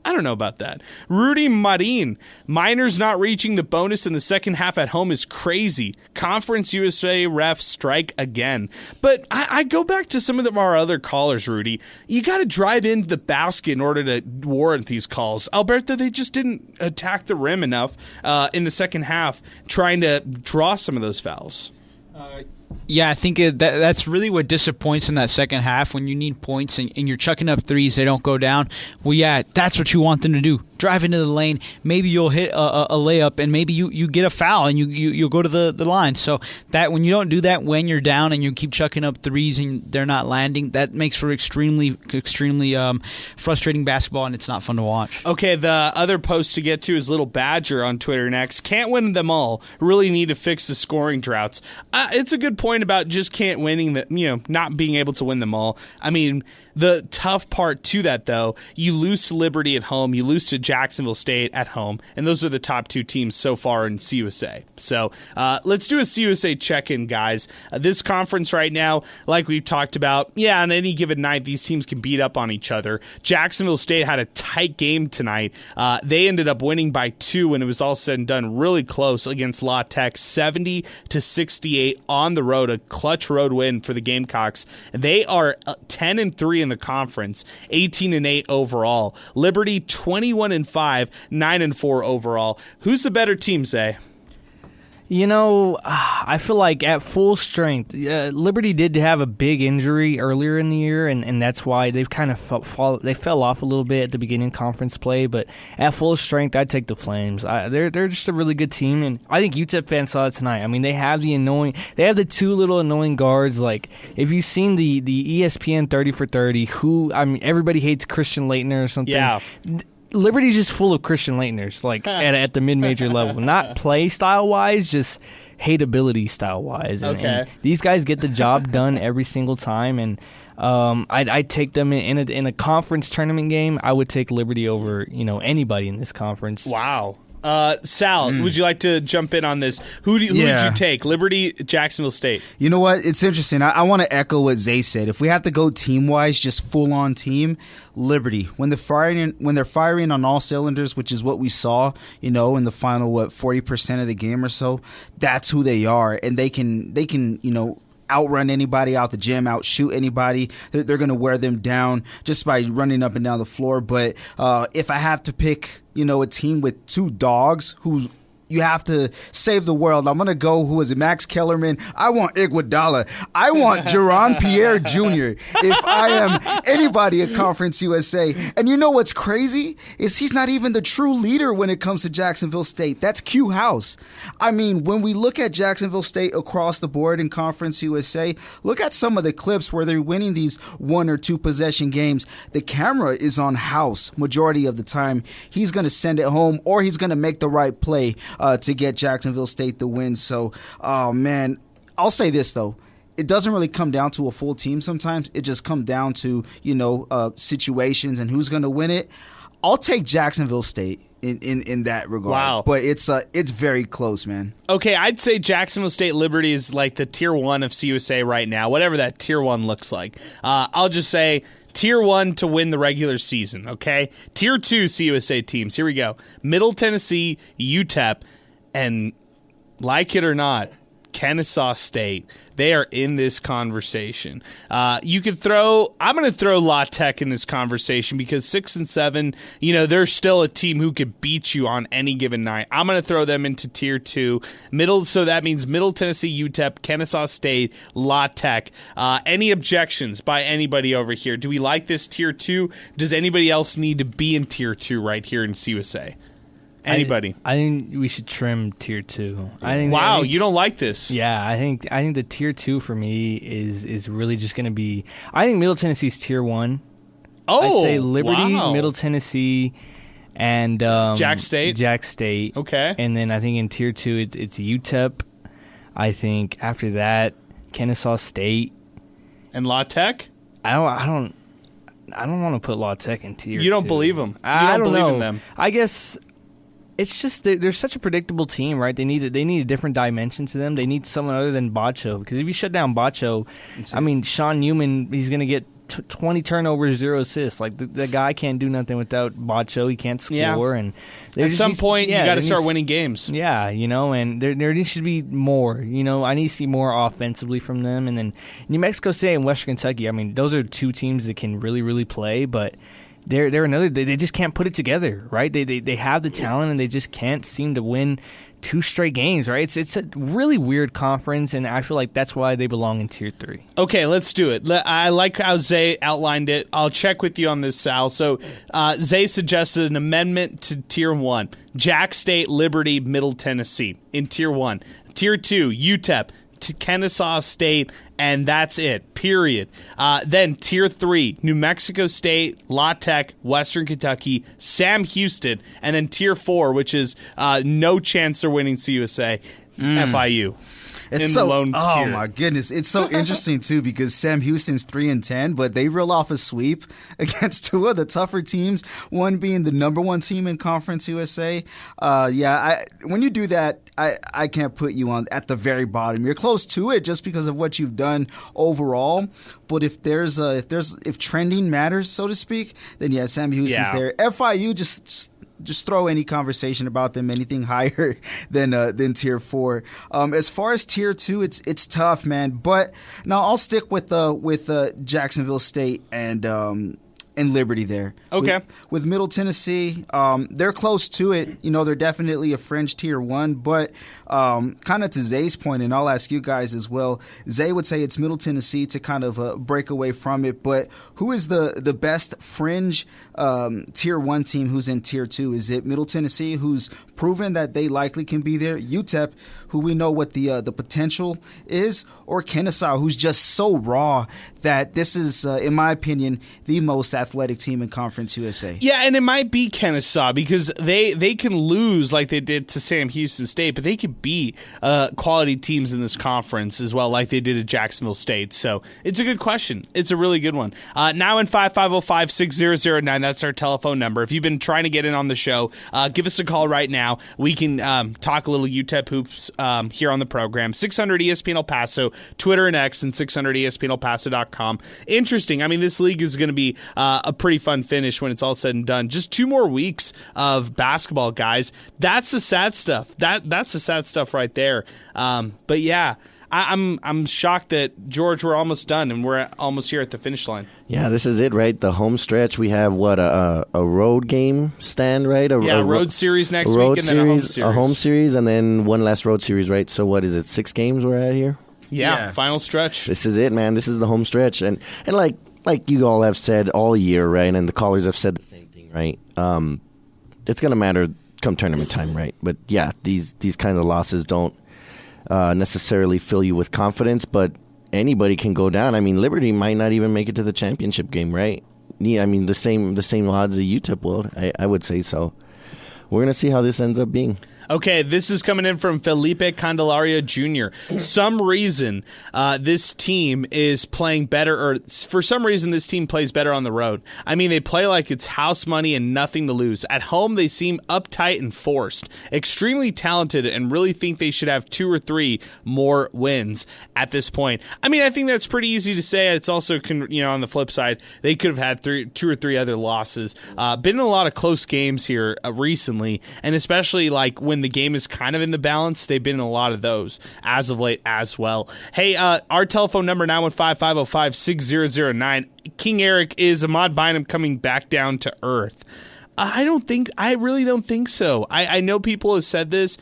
I don't know about that. Rudy Marin, Miners not reaching the bonus in the second half at home is crazy. Conference USA refs strike again. But I go back to some of our other callers, Rudy. You got to drive into the basket in order to warrant these calls. Alberto, they just didn't attack the rim enough in the second half, trying to draw some of those fouls. Yeah, I think that's really what disappoints in that second half when you need points and you're chucking up threes, they don't go down. Well, yeah, that's what you want them to do. Drive into the lane. Maybe you'll hit a layup and maybe you get a foul and you'll go to the line. So that when you don't do that when you're down and you keep chucking up threes and they're not landing, that makes for extremely frustrating basketball and it's not fun to watch. Okay, the other post to get to is Little Badger on Twitter next. Can't win them all. Really need to fix the scoring droughts. It's a good point about just can't winning not being able to win them all. I mean, the tough part to that, though, you lose to Liberty at home, you lose to Jacksonville State at home, and those are the top two teams so far in CUSA. So let's do a CUSA check-in, guys. This conference right now, like we've talked about, on any given night, these teams can beat up on each other. Jacksonville State had a tight game tonight. They ended up winning by 2 when it was all said and done, really close against La Tech, 70-68 on the road, a clutch road win for the Gamecocks. They are 10-3 in the conference, 18-8 overall. Liberty 21-5, 9-4 overall. Who's the better team, Zay? I feel like at full strength, Liberty did have a big injury earlier in the year, and that's why they've kind of fell off a little bit at the beginning of conference play. But at full strength, I'd take the Flames. They're just a really good team, and I think UTEP fans saw it tonight. I mean, they have the two little annoying guards. Like, if you've seen the ESPN 30 for 30, everybody hates Christian Leitner or something. Yeah. Liberty's just full of Christian Leitners, like at the mid-major level. Not play style-wise, just hateability style-wise. And these guys get the job done every single time. And I'd take them in a conference tournament game. I would take Liberty over anybody in this conference. Wow. Sal, would you like to jump in on this? Who would you take? Liberty, Jacksonville State. You know what? It's interesting. I want to echo what Zay said. If we have to go team-wise, just full-on team, Liberty. When they're firing on all cylinders, which is what we saw, in the final 40% of the game or so, that's who they are, and they can outrun anybody out the gym, outshoot anybody. They're going to wear them down just by running up and down the floor. But if I have to pick, a team with two dogs who's you have to save the world. I'm going to go, who is it, Max Kellerman? I want Iguodala. I want Jerron Pierre Jr. if I am anybody at Conference USA. And you know what's crazy? Is he's not even the true leader when it comes to Jacksonville State. That's Q House. I mean, when we look at Jacksonville State across the board in Conference USA, look at some of the clips where they're winning these 1 or 2 possession games. The camera is on House majority of the time. He's going to send it home, or he's going to make the right play to get Jacksonville State the win. So, man, I'll say this, though. It doesn't really come down to a full team sometimes. It just comes down to, situations and who's going to win it. I'll take Jacksonville State in that regard. Wow. But it's very close, man. Okay, I'd say Jacksonville State Liberty is like the tier 1 of CUSA right now, whatever that tier 1 looks like. I'll just say tier 1 to win the regular season, okay? Tier 2 CUSA teams. Here we go. Middle Tennessee, UTEP, and like it or not, Kennesaw State. They are in this conversation. I'm going to throw La Tech in this conversation because 6 and 7, they're still a team who could beat you on any given night. I'm going to throw them into tier 2. So that means Middle Tennessee, UTEP, Kennesaw State, La Tech. Any objections by anybody over here? Do we like this tier 2? Does anybody else need to be in tier 2 right here in CUSA? Anybody? I think we should trim tier 2. You don't like this? Yeah, I think the tier 2 for me is really just going to be. I think Middle Tennessee's tier 1. Oh, I'd say Liberty, wow. Middle Tennessee, and Jack State. Okay, and then I think in tier 2 it's UTEP. I think after that Kennesaw State and La Tech. I don't want to put La Tech in tier 2. You don't believe them. I don't believe know. in them. I guess. It's just they're such a predictable team, right? They need a different dimension to them. They need someone other than Bacho, because if you shut down Bacho, Sean Newman, he's going to get 20 turnovers, 0 assists. Like the guy can't do nothing without Bacho. He can't score, and at some point you got to start winning games. Yeah, and there needs to be more. I need to see more offensively from them, and then New Mexico State and Western Kentucky. I mean, those are 2 teams that can really, really play, but. They're another. They just can't put it together, right? They have the talent and they just can't seem to win 2 straight games, right? It's a really weird conference, and I feel like that's why they belong in tier 3. Okay, let's do it. I like how Zay outlined it. I'll check with you on this, Sal. So Zay suggested an amendment to tier 1: Jack State, Liberty, Middle Tennessee in tier 1. Tier 2: UTEP, to Kennesaw State, and that's it, period. Then Tier 3, New Mexico State, La Tech, Western Kentucky, Sam Houston, and then Tier 4, which is no chance they're winning CUSA, FIU. It's tier. My goodness, it's so interesting too because Sam Houston's 3-10, but they reel off a sweep against 2 of the tougher teams. One being the number 1 team in Conference USA. When you do that, I can't put you on at the very bottom. You're close to it just because of what you've done overall. But if trending matters, so to speak, then yeah, Sam Houston's there. FIU just throw any conversation about them anything higher than tier 4. As far as tier 2, it's tough, man. But now I'll stick with Jacksonville State and and Liberty there. Okay. With Middle Tennessee, they're close to it. They're definitely a fringe tier 1, but kind of to Zay's point, and I'll ask you guys as well, Zay would say it's Middle Tennessee to kind of break away from it, but who is the best fringe tier 1 team who's in tier 2? Is it Middle Tennessee, who's proven that they likely can be there, UTEP, who we know what the potential is, or Kennesaw, who's just so raw that this is, in my opinion, the most athletic team in Conference USA? Yeah, and it might be Kennesaw because they can lose like they did to Sam Houston State, but they could be quality teams in this conference as well, like they did at Jacksonville State. So it's a good question. It's a really good one. 915-505-6009. That's our telephone number. If you've been trying to get in on the show, give us a call right now. We can talk a little UTEP hoops here on the program. 600 ESPN El Paso, Twitter and X, and 600ESPNElPaso.com. Interesting. I mean, this league is going to be a pretty fun finish when it's all said and done. Just 2 more weeks of basketball, guys. That's the sad stuff. That's the sad stuff right there. But yeah, I'm shocked that, George, we're almost done and we're almost here at the finish line. Yeah, this is it, right? The home stretch. We have a road game stand, right? Road series next week, and then a home series, and then one last road series, right? So what is it? 6 games we're at here. Yeah, final stretch. This is it, man. This is the home stretch, and like you all have said all year, right? And the callers have said the same thing, right? It's gonna matter come tournament time, right? But yeah, these kind of losses don't necessarily fill you with confidence, but anybody can go down. I mean, Liberty might not even make it to the championship game, right? Yeah, I mean the same odds the UTEP will. I would say so. We're gonna see how this ends up being. Okay, this is coming in from Felipe Candelaria Jr. Some reason this team is playing better, or for some reason this team plays better on the road. I mean, they play like it's house money and nothing to lose. At home, they seem uptight and forced. Extremely talented and really think they should have 2 or 3 more wins at this point. I mean, I think that's pretty easy to say. It's also, on the flip side, they could have had 2 or 3 other losses. Been in a lot of close games here recently, and especially like when the game is kind of in the balance, they've been in a lot of those as of late as well. Hey, our telephone number, 915-505-6009. King Eric, is Ahmad Bynum coming back down to earth? I really don't think so. I know people have said this.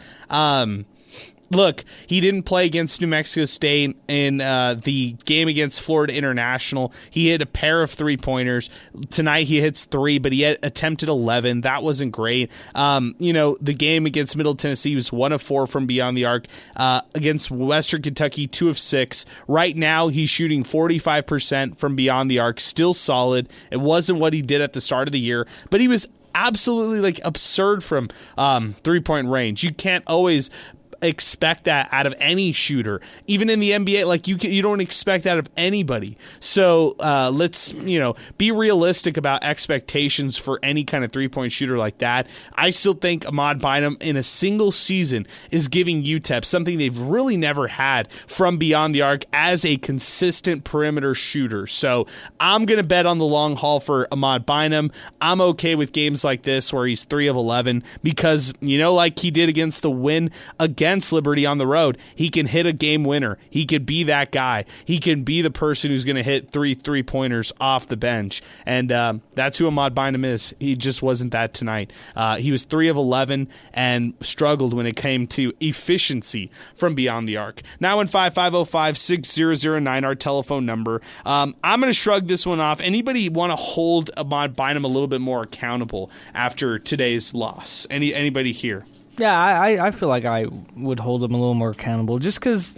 Look, he didn't play against New Mexico State in the game against Florida International. He hit a pair of 3-pointers. Tonight he hits 3, but he had attempted 11. That wasn't great. The game against Middle Tennessee was 1 of 4 from beyond the arc. Against Western Kentucky, 2 of 6. Right now he's shooting 45% from beyond the arc. Still solid. It wasn't what he did at the start of the year, but he was absolutely absurd from 3-point range. You can't always expect that out of any shooter, even in the NBA. You don't expect that of anybody. So let's be realistic about expectations for any kind of 3-point shooter like that. I still think Ahmad Bynum in a single season is giving UTEP something they've really never had from beyond the arc as a consistent perimeter shooter. So I'm gonna bet on the long haul for Ahmad Bynum. I'm okay with games like this where he's 3 of 11 because like he did against the win against Liberty on the road, he can hit a game winner. He could be that guy. He can be the person who's going to hit 3-pointers off the bench. And that's who Ahmad Bynum is. He just wasn't that tonight. He was 3 of 11 and struggled when it came to efficiency from beyond the arc. 915-505-6009, our telephone number. I'm going to shrug this one off. Anybody want to hold Ahmad Bynum a little bit more accountable after today's loss? Anybody here? Yeah, I feel like I would hold him a little more accountable just because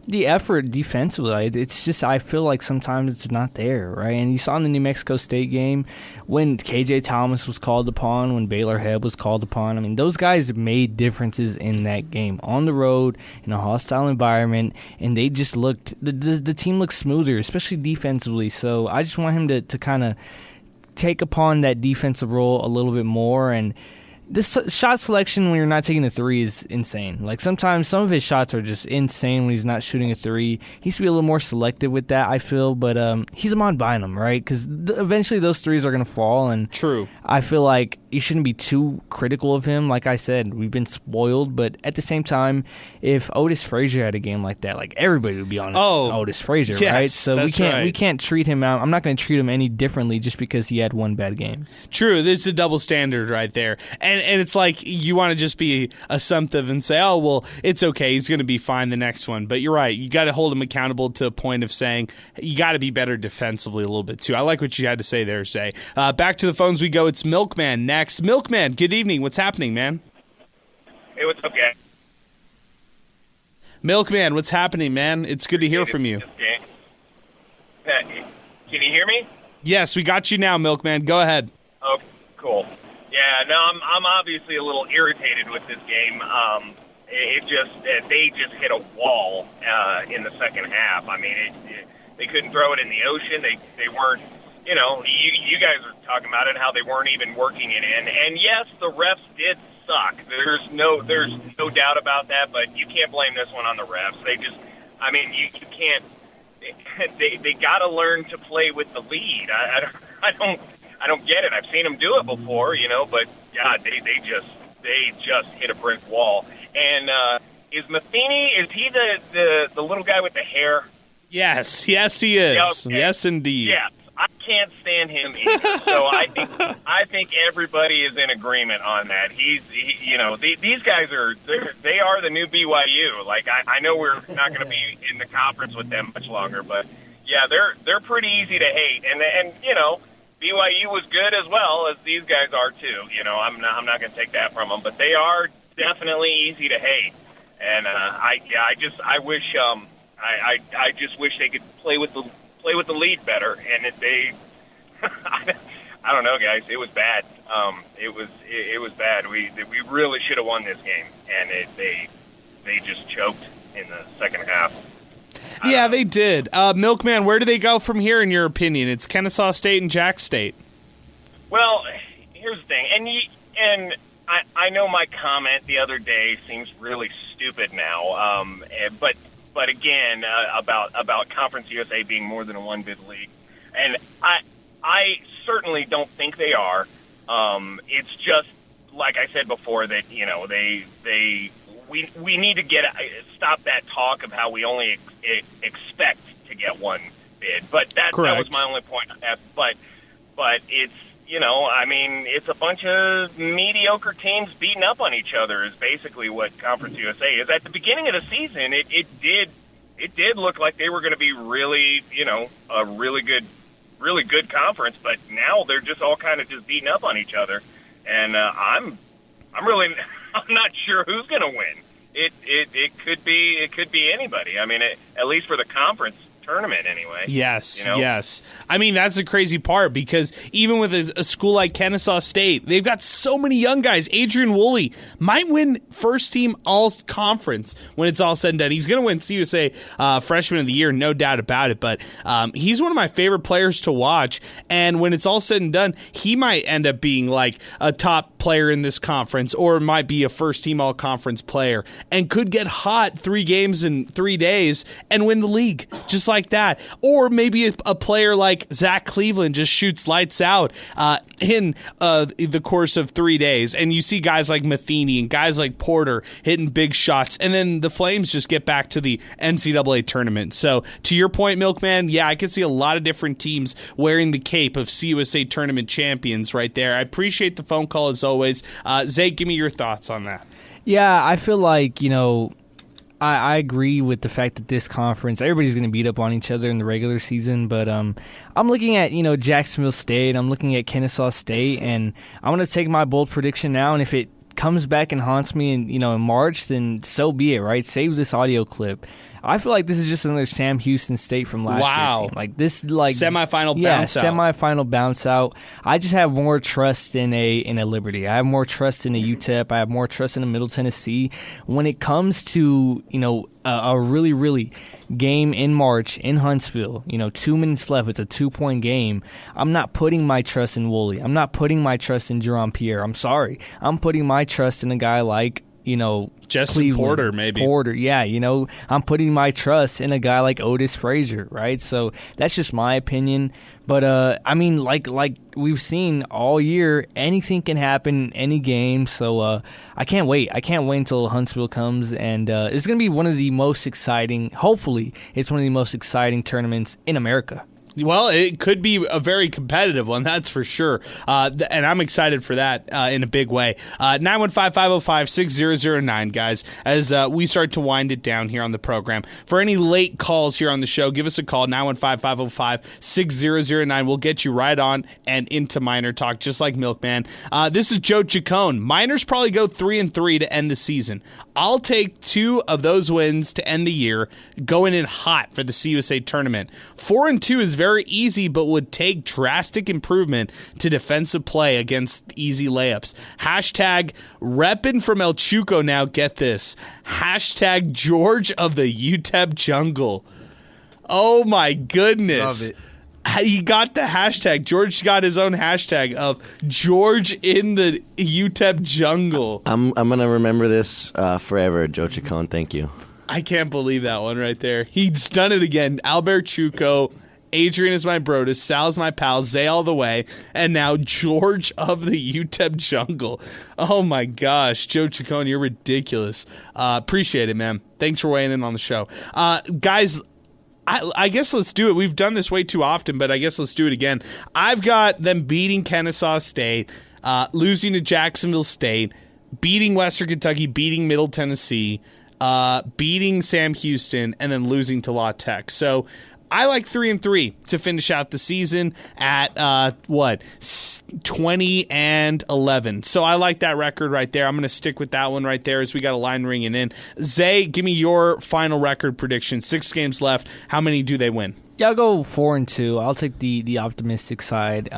the effort defensively, it's just I feel like sometimes it's not there, right? And you saw in the New Mexico State game when KJ Thomas was called upon, when Baylor Hebb was called upon. I mean, those guys made differences in that game on the road, in a hostile environment, and they just looked, the team looked smoother, especially defensively. So I just want him to kind of take upon that defensive role a little bit more and This shot selection when you're not taking a three is insane. Like sometimes some of his shots are just insane when he's not shooting a three. He needs to be a little more selective with that, I feel. But he's a Mon Bynum, right? Because eventually those threes are going to fall. And true. I feel like you shouldn't be too critical of him. Like I said, we've been spoiled. But at the same time, if Otis Frazier had a game like that, like everybody would be on Otis Frazier, yes, right? So we can't treat him out. I'm not going to treat him any differently just because he had one bad game. True. There's a double standard right there. And it's like you want to just be assumptive and say, oh, well, it's okay. He's going to be fine the next one. But you're right. You got to hold him accountable to a point of saying you got to be better defensively a little bit, too. I like what you had to say there, Zay. Back to the phones we go. It's Milkman next. Milkman, good evening. What's happening, man? Hey, what's up, guys? Milkman, what's happening, man? It's good to hear from you. Can you hear me? Yes, we got you now, Milkman. Go ahead. Oh, cool. Yeah, no, I'm obviously a little irritated with this game. They just hit a wall in the second half. I mean, they couldn't throw it in the ocean. They weren't, you guys were talking about it, how they weren't even working it in. And yes, the refs did suck. There's no doubt about that. But you can't blame this one on the refs. You can't. They got to learn to play with the lead. I don't get it. I've seen them do it before, but God, they just hit a brick wall. And is Matheny? Is he the little guy with the hair? Yes, he is. Yeah, okay. Yes, indeed. Yes, I can't stand him either. So I think everybody is in agreement on that. These guys are the new BYU. Like I know we're not going to be in the conference with them much longer, but yeah, they're pretty easy to hate. And BYU was good as well as these guys are too. I'm not going to take that from them, but they are definitely easy to hate. And I just wish they could play with the lead better. And I don't know, guys. It was bad. It was bad. We really should have won this game, and they just choked in the second half. Yeah, they did. Milkman, where do they go from here, in your opinion? It's Kennesaw State and Jack State. Well, here's the thing, and I know my comment the other day seems really stupid now, but again, about Conference USA being more than a one-bid league, and I certainly don't think they are. It's just like I said before that we need to stop that talk of how we only expect to get one bid. But that was my only point on that. But it's it's a bunch of mediocre teams beating up on each other is basically what Conference USA is. At the beginning of the season, it did look like they were going to be really a really good conference, but now they're just all kind of just beating up on each other, and I'm not sure who's going to win. It could be anybody. I mean, at least for the conference tournament anyway. Yes, yes. I mean, that's the crazy part, because even with a school like Kennesaw State, they've got so many young guys. Adrian Woolley might win first team all conference when it's all said and done. He's going to win CUSA freshman of the year, no doubt about it, but he's one of my favorite players to watch, and when it's all said and done, he might end up being like a top player in this conference, or might be a first team all conference player, and could get hot 3 games in 3 days and win the league, just like that. Or maybe a player like Zach Cleveland just shoots lights out in the course of 3 days, and you see guys like Matheny and guys like Porter hitting big shots, and then the Flames just get back to the NCAA tournament. So to your point, Milkman, yeah, I can see a lot of different teams wearing the cape of CUSA tournament champions right there. I appreciate the phone call as always. Zay, give me your thoughts on that. Yeah, I feel like, I agree with the fact that this conference, everybody's going to beat up on each other in the regular season, but I'm looking at, Jacksonville State, I'm looking at Kennesaw State, and I'm going to take my bold prediction now, and if it comes back and haunts me in March, then so be it, right? Save this audio clip. I feel like this is just another Sam Houston State from last year team. Like this, like semifinal bounce out. Semifinal bounce out. I just have more trust in a Liberty. I have more trust in a UTEP. I have more trust in a Middle Tennessee. When it comes to a really game in March in Huntsville, 2 minutes left. It's a 2-point game. I'm not putting my trust in Woolley. I'm not putting my trust in Jerome Pierre. I'm sorry. I'm putting my trust in a guy like, Justin Cleveland, Porter, maybe. Porter, yeah. I'm putting my trust in a guy like Otis Frazier, right? So that's just my opinion. But, like we've seen all year, anything can happen in any game. So I can't wait. I can't wait until Huntsville comes. And it's going to be one of the most exciting, hopefully, it's one of the most exciting tournaments in America. Well, it could be a very competitive one, that's for sure. And I'm excited for that in a big way. 915-505-6009, guys, as we start to wind it down here on the program. For any late calls here on the show, give us a call, 915-505-6009. We'll get you right on and into Miner Talk, just like Milkman. This is Joe Chacon. Miners probably go 3-3 to end the season. I'll take 2 of those wins to end the year, going in hot for the CUSA tournament. 4-2 is very easy, but would take drastic improvement to defensive play against easy layups. Hashtag reppin' from El Chuco now, get this. Hashtag George of the UTEP jungle. Oh my goodness. Love it. He got the hashtag. George got his own hashtag of George in the UTEP jungle. I'm going to remember this forever, Joe Chacon. Thank you. I can't believe that one right there. He's done it again. Albert Chuco, Adrian is my Brodus, Sal is my pal, Zay all the way, and now George of the UTEP jungle. Oh my gosh, Joe Chacon, you're ridiculous. Appreciate it, man. Thanks for weighing in on the show. Guys, I guess let's do it. We've done this way too often, but I guess let's do it again. I've got them beating Kennesaw State, losing to Jacksonville State, beating Western Kentucky, beating Middle Tennessee, beating Sam Houston, and then losing to La Tech. So I like 3-3 to finish out the season at 20-11. So I like that record right there. I'm going to stick with that one right there as we got a line ringing in. Zay, give me your final record prediction. 6 games left. How many do they win? Yeah, I'll go 4-2. I'll take the optimistic side.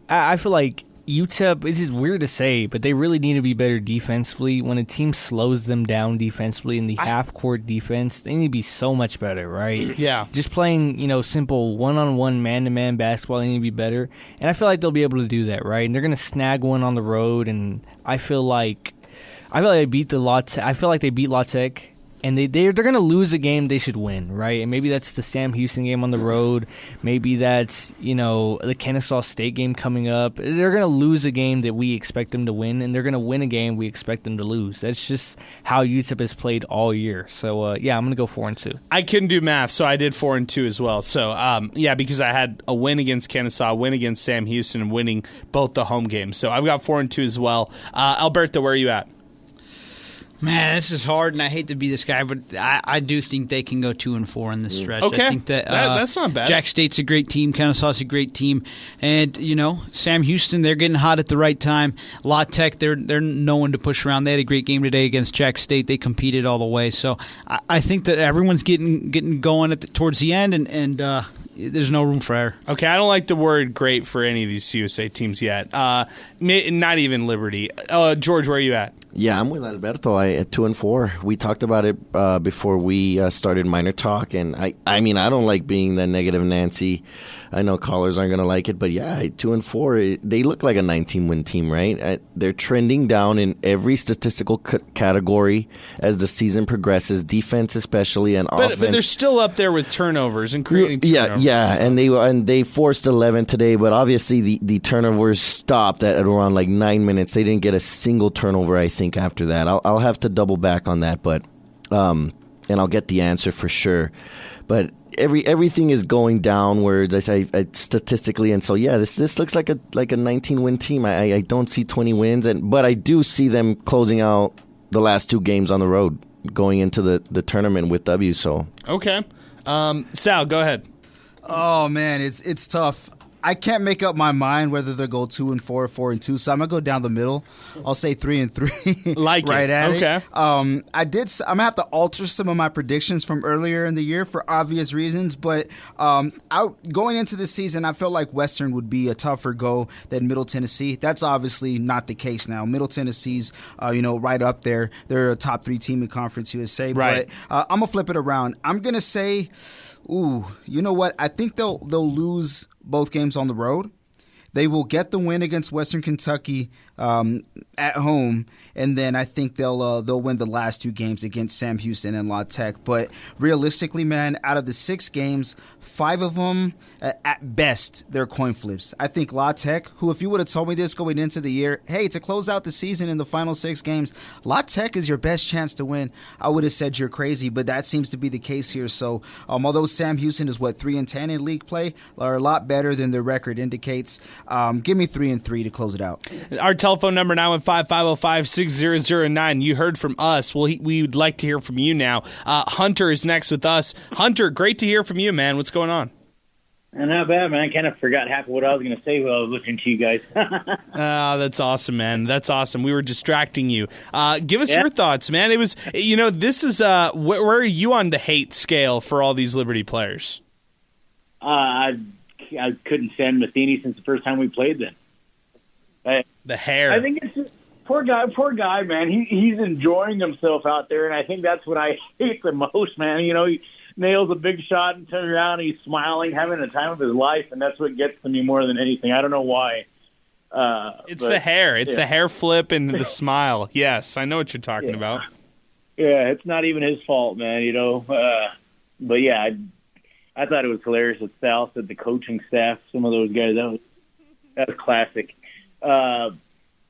I feel like UTEP, this is weird to say, but they really need to be better defensively. When a team slows them down defensively in the half-court defense, they need to be so much better, right? Yeah. Just playing, simple one-on-one, man-to-man basketball, they need to be better. And I feel like they'll be able to do that, right? And they're going to snag one on the road, and I feel like they beat La Tech. And they're going to lose a game they should win, right? And maybe that's the Sam Houston game on the road. Maybe that's, the Kennesaw State game coming up. They're going to lose a game that we expect them to win, and they're going to win a game we expect them to lose. That's just how UTEP has played all year. So, I'm going to go 4-2. I couldn't do math, so I did 4-2 as well. So, because I had a win against Kennesaw, a win against Sam Houston, and winning both the home games. So I've got 4-2 as well. Alberto, where are you at? Man, this is hard, and I hate to be this guy, but I do think they can go 2-4 in this stretch. Okay, I think that's not bad. Jack State's a great team. Kennesaw's a great team, and Sam Houston, they're getting hot at the right time. La Tech, they're no one to push around. They had a great game today against Jack State. They competed all the way, so I think that everyone's getting going towards the end, and there's no room for error. Okay, I don't like the word "great" for any of these CUSA teams yet. Not even Liberty. George, where are you at? Yeah, I'm with Alberto. At 2-4. We talked about it before we started Miner Talk, and I mean, I don't like being the negative Nancy. I know callers aren't going to like it, but yeah, 2-4. They look like a 19-win team, right? They're trending down in every statistical category as the season progresses, defense especially, and offense. But they're still up there with turnovers and creating turnovers. Yeah, and they forced 11 today, but obviously the turnovers stopped at around 9 minutes. They didn't get a single turnover, I think, after that. I'll have to double back on that, but and I'll get the answer for sure. But everything is going downwards, I say statistically, and so this looks like a 19-win team. I don't see 20 wins, but I do see them closing out the last 2 games on the road, going into the tournament with W. So okay, Sal, go ahead. Oh man, it's tough. I can't make up my mind whether they'll go 2-4, 4-2. So I'm gonna go down the middle. I'll say 3-3. Like right it. at Okay. it. I'm gonna have to alter some of my predictions from earlier in the year for obvious reasons. But going into the season, I felt like Western would be a tougher go than Middle Tennessee. That's obviously not the case now. Middle Tennessee's right up there. They're a top 3 team in Conference USA. Right. But I'm gonna flip it around. I'm gonna say, you know what? I think they'll lose both games on the road. They will get the win against Western Kentucky at home, and then I think they'll win the last 2 games against Sam Houston and La Tech. But realistically, man, out of the 6 games, 5 of them, at best, they're coin flips. I think La Tech, who if you would have told me this going into the year, hey, to close out the season in the final 6 games, La Tech is your best chance to win, I would have said you're crazy, but that seems to be the case here. So although Sam Houston is, 3-10 in league play, are a lot better than their record indicates, give me 3-3 to close it out. Our telephone number, 915-505-6009. You heard from us. Well, we would like to hear from you now. Hunter is next with us. Hunter, great to hear from you, man. What's going on? Not bad, man. I kind of forgot half of what I was going to say while I was listening to you guys. That's awesome, man. That's awesome. We were distracting you. Give us your thoughts, man. It was, this is, where are you on the hate scale for all these Liberty players? I couldn't stand Matheny since the first time we played them. The hair. I think it's just, poor guy, man. He's enjoying himself out there, and I think that's what I hate the most, man. He nails a big shot and turns around, and he's smiling, having the time of his life, and that's what gets to me more than anything. I don't know why. It's the hair. It's the hair flip and the smile. Yes, I know what you're talking about. Yeah, it's not even his fault, man, But, yeah, I thought it was hilarious that Sal said the coaching staff, some of those guys, that was classic.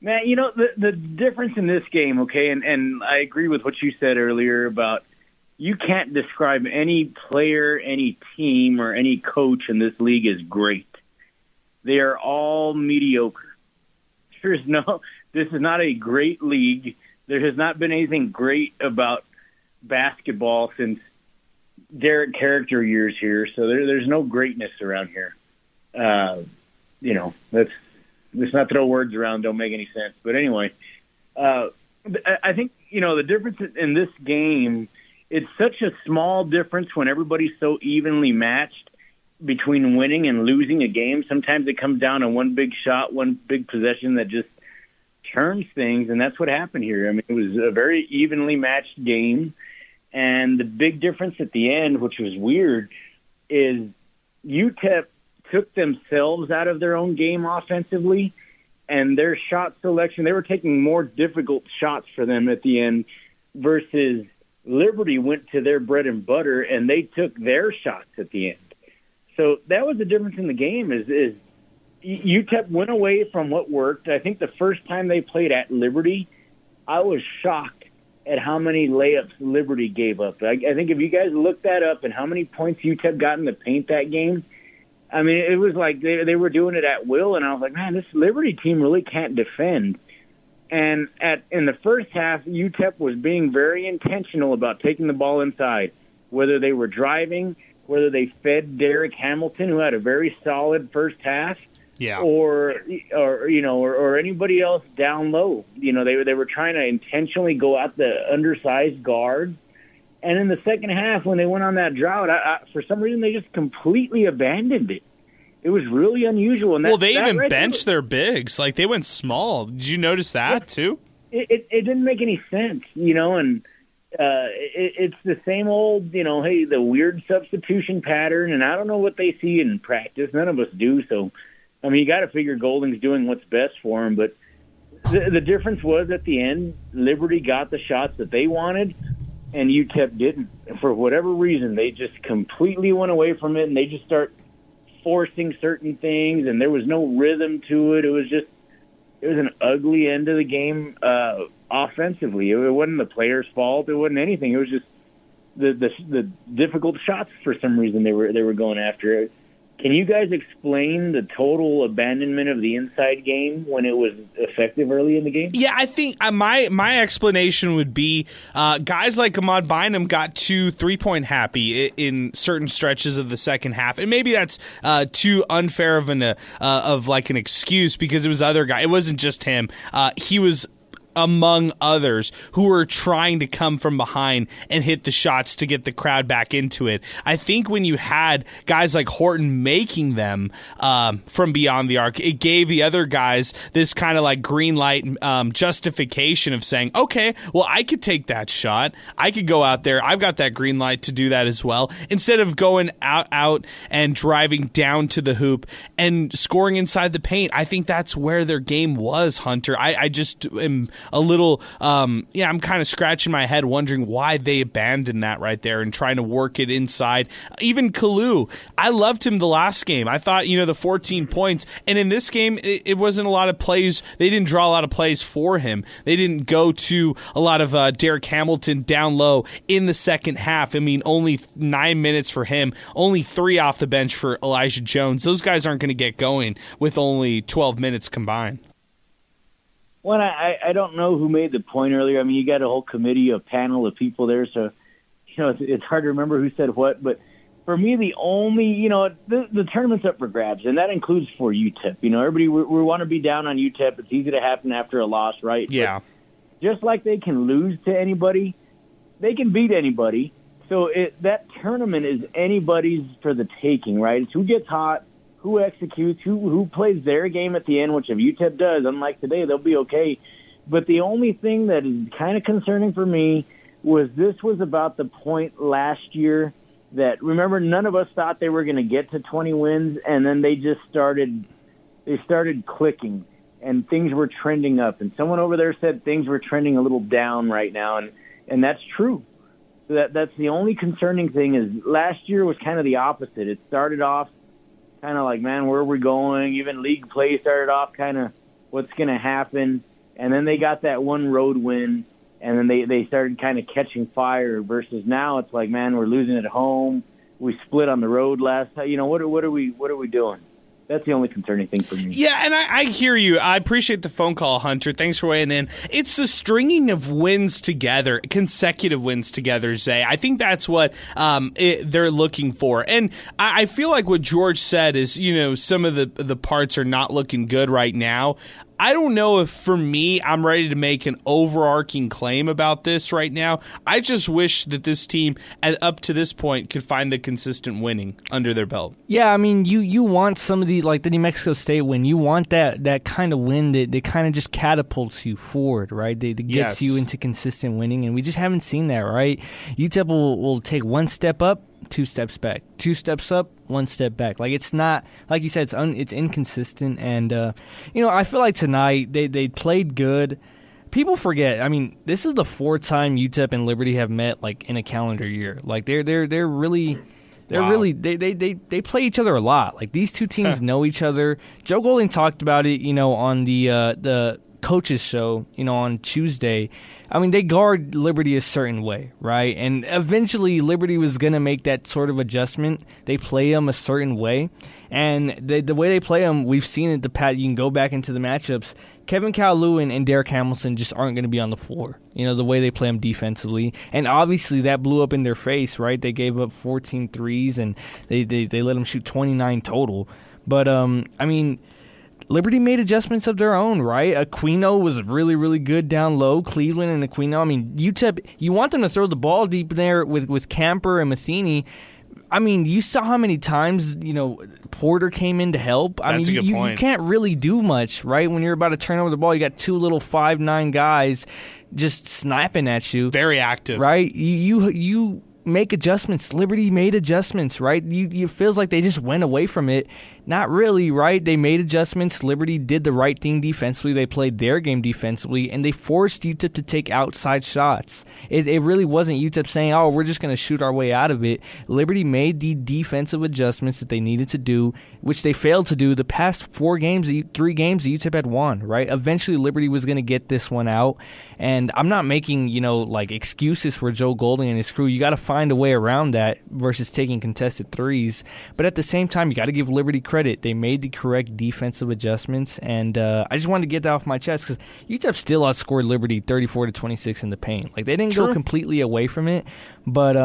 Man, the difference in this game, okay, and I agree with what you said earlier about you can't describe any player, any team, or any coach in this league as great. They are all mediocre. This is not a great league. There has not been anything great about basketball since Derek Character years here, so there's no greatness around here. Let's not throw words around, don't make any sense. But anyway, I think, the difference in this game, it's such a small difference when everybody's so evenly matched between winning and losing a game. Sometimes it comes down to one big shot, one big possession that just turns things, and that's what happened here. I mean, it was a very evenly matched game, and the big difference at the end, which was weird, is UTEP took themselves out of their own game offensively, and their shot selection, they were taking more difficult shots for them at the end versus Liberty went to their bread and butter, and they took their shots at the end. So that was the difference in the game is UTEP went away from what worked. I think the first time they played at Liberty, I was shocked at how many layups Liberty gave up. I think if you guys look that up and how many points UTEP got in the paint that game, I mean, it was like they were doing it at will, and I was like, man, this Liberty team really can't defend. And in the first half, UTEP was being very intentional about taking the ball inside, whether they were driving, whether they fed Derek Hamilton, who had a very solid first half, or anybody else down low. They were trying to intentionally go at the undersized guards. And in the second half, when they went on that drought, for some reason they just completely abandoned it. It was really unusual. And they even benched their bigs. Like, they went small. Did you notice that, too? It didn't make any sense, and it's the same old, hey, the weird substitution pattern, and I don't know what they see in practice. None of us do, so, I mean, you got to figure Golding's doing what's best for him, but the difference was at the end, Liberty got the shots that they wanted, and UTEP didn't. For whatever reason, they just completely went away from it, and they just start forcing certain things, and there was no rhythm to it. It was an ugly end of the game offensively. It wasn't the players' fault. It wasn't anything. It was just the difficult shots for some reason they were going after. Can you guys explain the total abandonment of the inside game when it was effective early in the game? Yeah, I think my explanation would be guys like Ahmad Bynum got too 3-point happy in certain stretches of the second half, and maybe that's too unfair of an excuse because it was other guy. It wasn't just him. He was among others who were trying to come from behind and hit the shots to get the crowd back into it. I think when you had guys like Horton making them from beyond the arc, it gave the other guys this kind of like green light justification of saying, okay, well, I could take that shot. I could go out there. I've got that green light to do that as well. Instead of going out and driving down to the hoop and scoring inside the paint, I think that's where their game was, Hunter. I just am a little, I'm kind of scratching my head wondering why they abandoned that right there and trying to work it inside. Even Kalu, I loved him the last game. I thought, the 14 points. And in this game, it wasn't a lot of plays. They didn't draw a lot of plays for him. They didn't go to a lot of Derek Hamilton down low in the second half. I mean, only 9 minutes for him, only 3 off the bench for Elijah Jones. Those guys aren't going to get going with only 12 minutes combined. Well, I don't know who made the point earlier. I mean, you got a whole committee, a panel of people there, so it's hard to remember who said what. But for me, the only the tournament's up for grabs, and that includes for UTEP. Everybody we want to be down on UTEP. It's easy to happen after a loss, right? Yeah. But just like they can lose to anybody, they can beat anybody. So that tournament is anybody's for the taking, right? It's who gets hot, who executes, who plays their game at the end, which if UTEP does, unlike today, they'll be okay. But the only thing that is kind of concerning for me was this was about the point last year that, remember, none of us thought they were going to get to 20 wins, and then they just started clicking, and things were trending up. And someone over there said things were trending a little down right now, and that's true. So that's the only concerning thing is last year was kind of the opposite. It started off kind of like, man, where are we going? Even league play started off kind of what's going to happen. And then they got that one road win, and then they started kind of catching fire versus now it's like, man, we're losing at home. We split on the road last time. What are we doing? That's the only concerning thing for me. Yeah, and I hear you. I appreciate the phone call, Hunter. Thanks for weighing in. It's the stringing of wins together, consecutive wins together, Zay. I think that's what they're looking for. And I feel like what George said is, some of the parts are not looking good right now. I don't know if, for me, I'm ready to make an overarching claim about this right now. I just wish that this team, up to this point, could find the consistent winning under their belt. Yeah, I mean, you want some of the, like the New Mexico State win. You want that kind of win that kind of just catapults you forward, right? That gets you into consistent winning, and we just haven't seen that, right? UTEP will take one step up, 2 steps back, 2 steps up, 1 step back. Like, it's not, like you said, it's inconsistent. And I feel like tonight they played good. People forget. I mean, this is the 4th time UTEP and Liberty have met like in a calendar year. Like they're really. They play each other a lot. Like, these two teams know each other. Joe Golding talked about it, on the coaches show, on Tuesday. I mean, they guard Liberty a certain way, right? And eventually Liberty was going to make that sort of adjustment. They play them a certain way. And the way they play them, we've seen it. You can go back into the matchups. Kevin Calhoun and Derek Hamilton just aren't going to be on the floor, the way they play them defensively. And obviously that blew up in their face, right? They gave up 14 threes, and they let them shoot 29 total. But, Liberty made adjustments of their own, right? Aquino was really, really good down low. Cleveland and Aquino. I mean, UTEP, you want them to throw the ball deep in there with Camper and Matheny. I mean, you saw how many times, Porter came in to help. That's a good point. You can't really do much, right? When you're about to turn over the ball, you got 2 little 5'9" guys just snapping at you. Very active. Right? You make adjustments. Liberty made adjustments, right? It feels like they just went away from it. Not really, right? They made adjustments. Liberty did the right thing defensively. They played their game defensively, and they forced UTEP to take outside shots. It really wasn't UTEP saying, oh, we're just going to shoot our way out of it. Liberty made the defensive adjustments that they needed to do, which they failed to do the past 3 games that UTEP had won, right? Eventually, Liberty was going to get this one out, and I'm not making, excuses for Joe Golding and his crew. You got to find find a way around that versus taking contested threes. But at the same time, you got to give Liberty credit. They made the correct defensive adjustments, and I just wanted to get that off my chest because UTEP still outscored Liberty 34-26 in the paint. Like, they didn't go completely away from it, but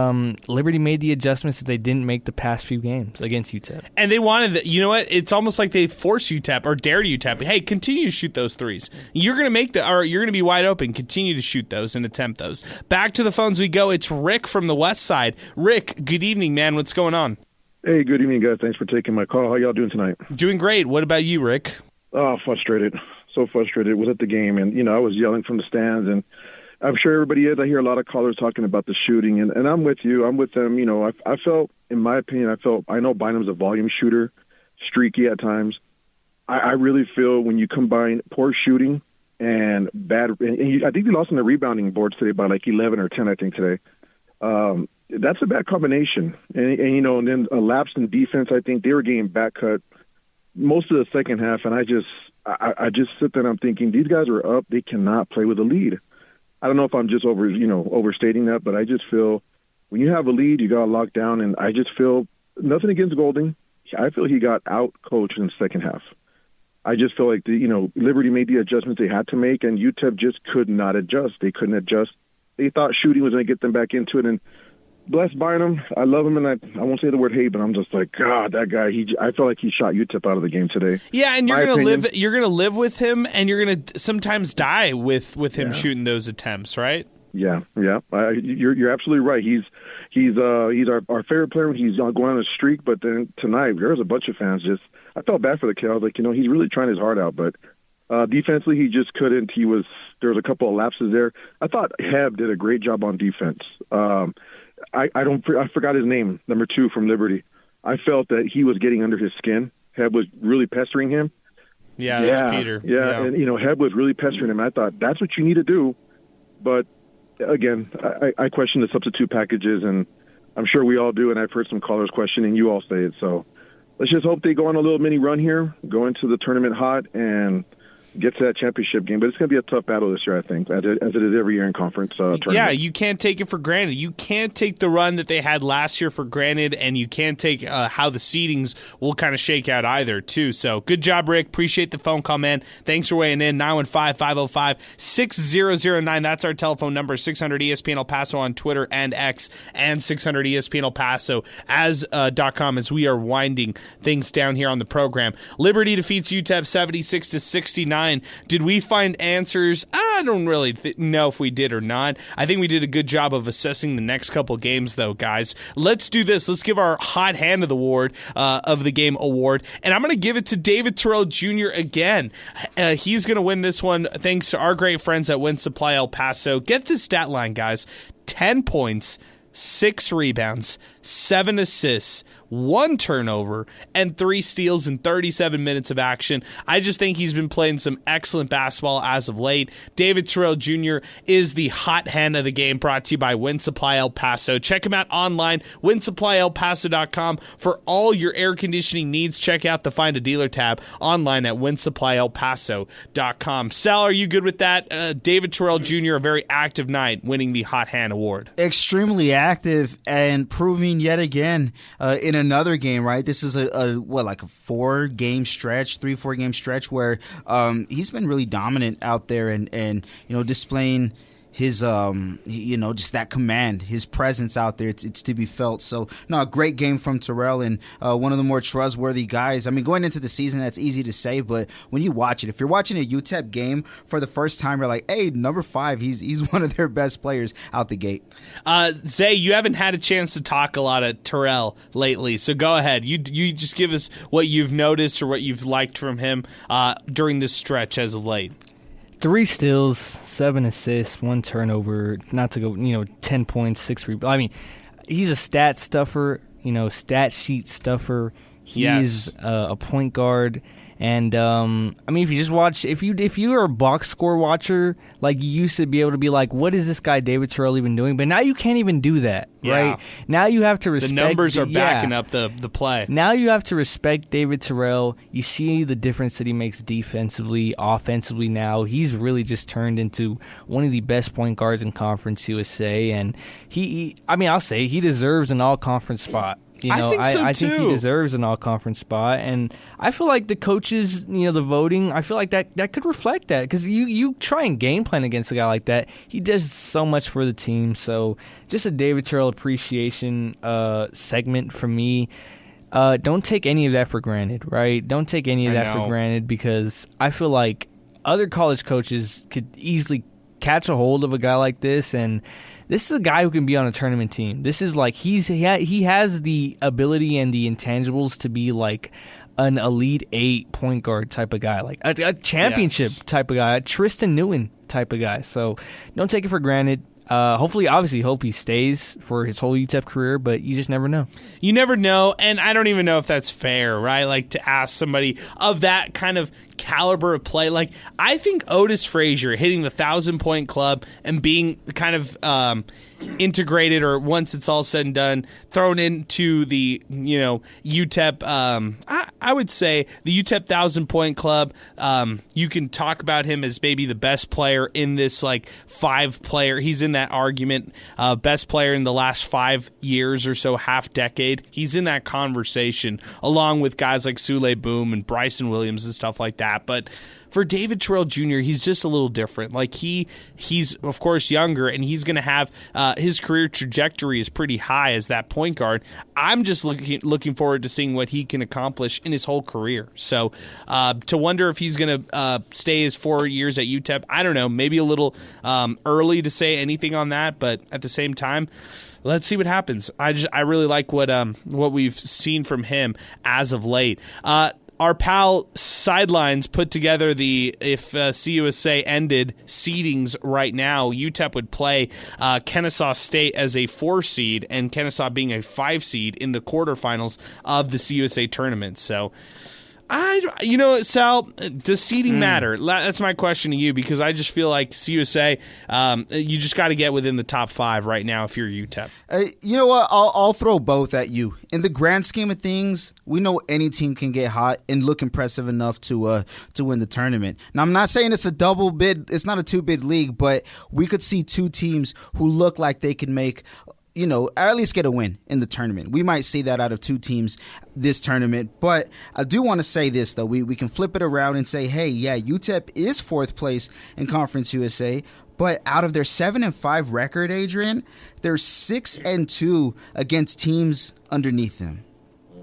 Liberty made the adjustments that they didn't make the past few games against UTEP. And they wanted you know what? It's almost like they forced UTEP or dared UTEP. Hey, continue to shoot those threes. You're going to be wide open. Continue to shoot those and attempt those. Back to the phones we go. It's Rick from the West Side. Rick, good evening, man. What's going on? Hey, good evening, guys. Thanks for taking my call. How y'all doing tonight? Doing great. What about you, Rick? Oh, frustrated. So frustrated. Was at the game, and I was yelling from the stands, and I'm sure everybody is. I hear a lot of callers talking about the shooting, and I'm with you. I'm with them. I felt, in my opinion, I know Bynum's a volume shooter, streaky at times. I really feel when you combine poor shooting and bad, I think they lost on the rebounding boards today by like 11 or 10, I think today. That's a bad combination. And then a lapse in defense, I think they were getting back cut most of the second half. And I just sit there and I'm thinking, these guys are up. They cannot play with a lead. I don't know if I'm just overstating that, but I just feel when you have a lead, you got to lock down. And I just feel nothing against Golding. I feel he got out coached in the second half. I just feel like Liberty made the adjustments they had to make, and UTEP just could not adjust. They couldn't adjust. They thought shooting was going to get them back into it, and bless Bynum. I love him, and I won't say the word hate, but I'm just like, God, that guy. I feel like he shot UTEP out of the game today. Yeah, and you're gonna live with him, and you're gonna sometimes die with him shooting those attempts, right? Yeah. You're absolutely right. He's our favorite player. He's going on a streak, but then tonight there was a bunch of fans just. I felt bad for the kid. I was like, he's really trying his heart out, but defensively he just couldn't. There was a couple of lapses there. I thought Heb did a great job on defense. I forgot his name, number 2 from Liberty. I felt that he was getting under his skin. Heb was really pestering him. Yeah, that's Peter. Yeah, and Heb was really pestering him. I thought that's what you need to do, but again, I question the substitute packages, and I'm sure we all do, and I've heard some callers questioning. You all say it, so let's just hope they go on a little mini run here, go into the tournament hot, and get to that championship game. But it's going to be a tough battle this year, I think, as it is every year in conference tournament. Yeah, you can't take it for granted. You can't take the run that they had last year for granted, and you can't take how the seedings will kind of shake out either, too. So good job, Rick. Appreciate the phone call, man. Thanks for weighing in. 915-505-6009. That's our telephone number, 600-ESPN El Paso on Twitter and X, and 600-ESPN El Paso .com as we are winding things down here on the program. Liberty defeats UTEP 76-69. Did we find answers? I don't really know if we did or not. I think we did a good job of assessing the next couple games, though, guys. Let's do this. Let's give our hot hand of the game award, and I'm going to give it to David Terrell Jr. again. He's going to win this one thanks to our great friends at Win Supply El Paso. Get this stat line, guys. 10 points, 6 rebounds, 7 assists, 1 turnover, and 3 steals in 37 minutes of action. I just think he's been playing some excellent basketball as of late. David Terrell Jr. is the hot hand of the game, brought to you by Win Supply El Paso. Check him out online, winsupplyelpaso.com. For all your air conditioning needs, check out the Find a Dealer tab online at winsupplyelpaso.com. Sal, are you good with that? David Terrell Jr., a very active night, winning the hot hand award. Extremely active and proving yet again in another game, right? This is a 4-game stretch, 3-4 game stretch where he's been really dominant out there and displaying his just that command, his presence out there. It's to be felt. So a great game from Terrell, and one of the more trustworthy guys. I mean, going into the season, that's easy to say, but when you watch it, if you're watching a UTEP game for the first time, you're like, hey, number 5, he's one of their best players out the gate. Zay, you haven't had a chance to talk a lot of Terrell lately, so go ahead. You just give us what you've noticed or what you've liked from him during this stretch as of late. 3 steals, 7 assists, 1 turnover, not to go, 10 points, 6 rebounds. I mean, he's a stat stuffer, stat sheet stuffer. He's a point guard, And I mean, if you just watch, if you're a box score watcher, like you used to be able to be like, what is this guy David Terrell even doing? But now you can't even do that, right? Now you have to respect. The numbers are backing up the play. Now you have to respect David Terrell. You see the difference that he makes defensively, offensively now. He's really just turned into one of the best point guards in Conference USA. And I'll say he deserves an all-conference spot. You know, I think he deserves an all-conference spot, and I feel like the coaches, the voting, I feel like that could reflect that, because you try and game plan against a guy like that. He does so much for the team, so just a David Terrell appreciation segment for me. Don't take any of that for granted, right? Don't take any of that for granted, because I feel like other college coaches could easily catch a hold of a guy like this, and this is a guy who can be on a tournament team. This is like he has the ability and the intangibles to be like an Elite 8 point guard type of guy, like a championship type of guy, a Tristan Nguyen type of guy. So don't take it for granted. Obviously hope he stays for his whole UTEP career, but you just never know. You never know, and I don't even know if that's fair, right? Like, to ask somebody of that kind of caliber of play. Like, I think Otis Frazier hitting the 1,000-point club and being kind of integrated, or once it's all said and done, thrown into the UTEP. I would say the UTEP 1,000-point club. You can talk about him as maybe the best player in this 5-player. He's in that argument, best player in the last 5 years or so, half decade. He's in that conversation along with guys like Sule Boom and Bryson Williams and stuff like that. But for David Terrell Jr., he's just a little different. Like, he's of course younger, and he's going to have his career trajectory is pretty high as that point guard. I'm just looking forward to seeing what he can accomplish in his whole career. So to wonder if he's going to stay his 4 years at UTEP, I don't know. Maybe a little early to say anything on that, but at the same time, let's see what happens. I really like what we've seen from him as of late. Our pal Sidelines put together if CUSA ended seedings right now, UTEP would play Kennesaw State as a 4 seed, and Kennesaw being a 5 seed in the quarterfinals of the CUSA tournament. So, Sal, does seeding matter? That's my question to you, because I just feel like CUSA, you just got to get within the top 5 right now if you're UTEP. You know what? I'll throw both at you. In the grand scheme of things, we know any team can get hot and look impressive enough to win the tournament. Now, I'm not saying it's a double bid. It's not a 2-bid league, but we could see 2 teams who look like they can make, or at least get a win in the tournament. We might see that out of 2 teams this tournament. But I do want to say this, though. We can flip it around and say, hey, yeah, UTEP is 4th place in Conference USA. But out of their 7-5 record, Adrian, they're 6-2 against teams underneath them.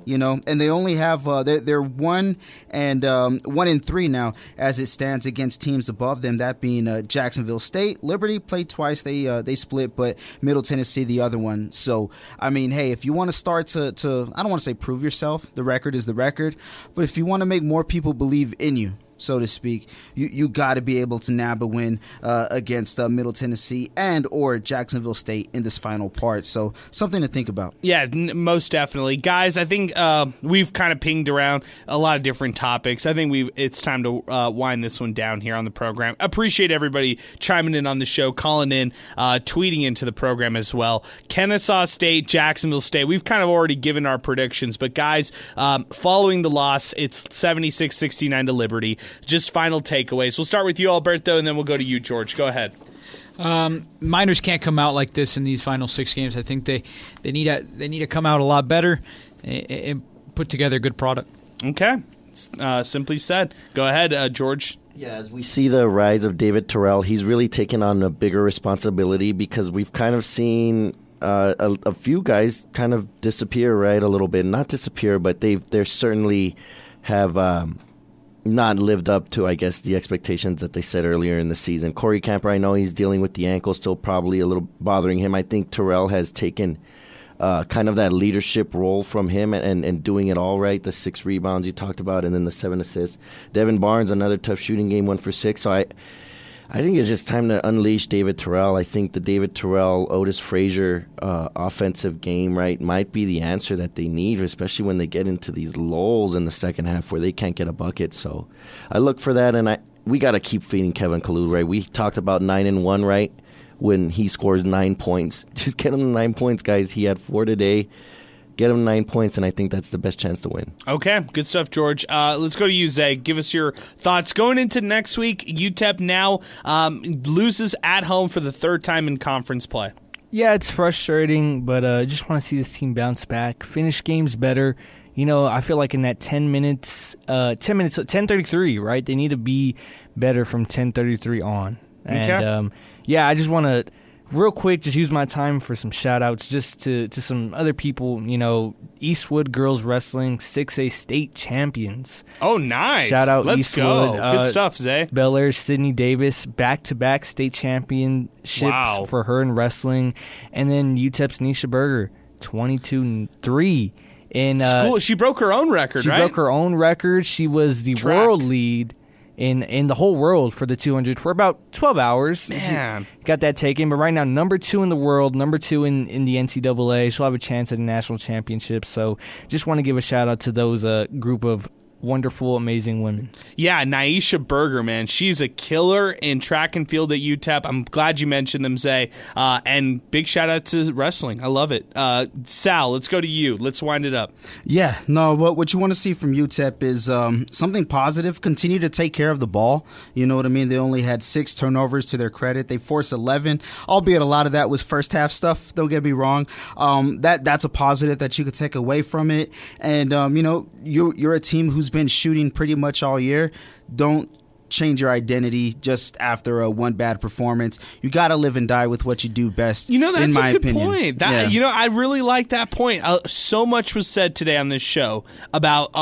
And they only have they're 1-3 now as it stands against teams above them. That being Jacksonville State, Liberty played twice. They split, but Middle Tennessee the other one. So I mean, hey, if you want to start to I don't want to say prove yourself. The record is the record, but if you want to make more people believe in you, so to speak, you got to be able to nab a win against Middle Tennessee and or Jacksonville State in this final part. So something to think about. Yeah, most definitely. Guys, I think we've kind of pinged around a lot of different topics. I think it's time to wind this one down here on the program. Appreciate everybody chiming in on the show, calling in, tweeting into the program as well. Kennesaw State, Jacksonville State. We've kind of already given our predictions, but guys, following the loss, it's 76-69 to Liberty. Just final takeaways. We'll start with you, Alberto, and then we'll go to you, George. Go ahead. Miners can't come out like this in these final 6 games. I think they need to come out a lot better and put together a good product. Okay. Simply said. Go ahead, George. Yeah, as we see the rise of David Terrell, he's really taken on a bigger responsibility, because we've kind of seen a few guys kind of disappear, right, a little bit. Not disappear, but they're certainly have not lived up to, I guess, the expectations that they set earlier in the season. Corey Camper, I know he's dealing with the ankle, still probably a little bothering him. I think Terrell has taken kind of that leadership role from him and doing it all right. The 6 rebounds you talked about, and then the 7 assists. Devin Barnes, another tough shooting game, 1 for 6. So I think it's just time to unleash David Terrell. I think the David Terrell, Otis Frazier offensive game, right, might be the answer that they need, especially when they get into these lulls in the second half where they can't get a bucket. So I look for that, and we got to keep feeding Kevin Kalu, right? We talked about 9-1, right, when he scores 9 points. Just get him 9 points, guys. He had 4 today. Get him 9 points, and I think that's the best chance to win. Okay, good stuff, George. Let's go to you, Zay. Give us your thoughts. Going into next week, UTEP now loses at home for the third time in conference play. Yeah, it's frustrating, but I just want to see this team bounce back, finish games better. You know, I feel like in that 10:33, right? They need to be better from 10:33 on. And, yeah, I just want to real quick, just use my time for some shout-outs just to some other people. You know, Eastwood Girls Wrestling, 6A state champions. Oh, nice. Shout-out Let's Eastwood. Go. Good stuff, Zay. Bel Air's Sydney Davis, back-to-back state championships for her in wrestling. And then UTEP's Nisha Berger, 22-3. In school, she broke her own record, right? She broke her own record. She was the world lead in the whole world for the 200 for about 12 hours. Man. She got that taken, but right now number 2 in the world, number 2 in the NCAA. She'll have a chance at a national championship. So just want to give a shout out to those group of wonderful, amazing women. Yeah, Naisha Berger, man. She's a killer in track and field at UTEP. I'm glad you mentioned them, Zay. And big shout out to wrestling. I love it. Sal, let's go to you. Let's wind it up. Yeah, no, what you want to see from UTEP is something positive. Continue to take care of the ball. You know what I mean? They only had 6 turnovers to their credit. They forced 11, albeit a lot of that was first half stuff. Don't get me wrong. That's a positive that you could take away from it. And, you know, you're a team who's been shooting pretty much all year. Don't change your identity just after one bad performance. You got to live and die with what you do best. You know, that's in my a good opinion. point. You know, I really like that point. So much was said today on this show about,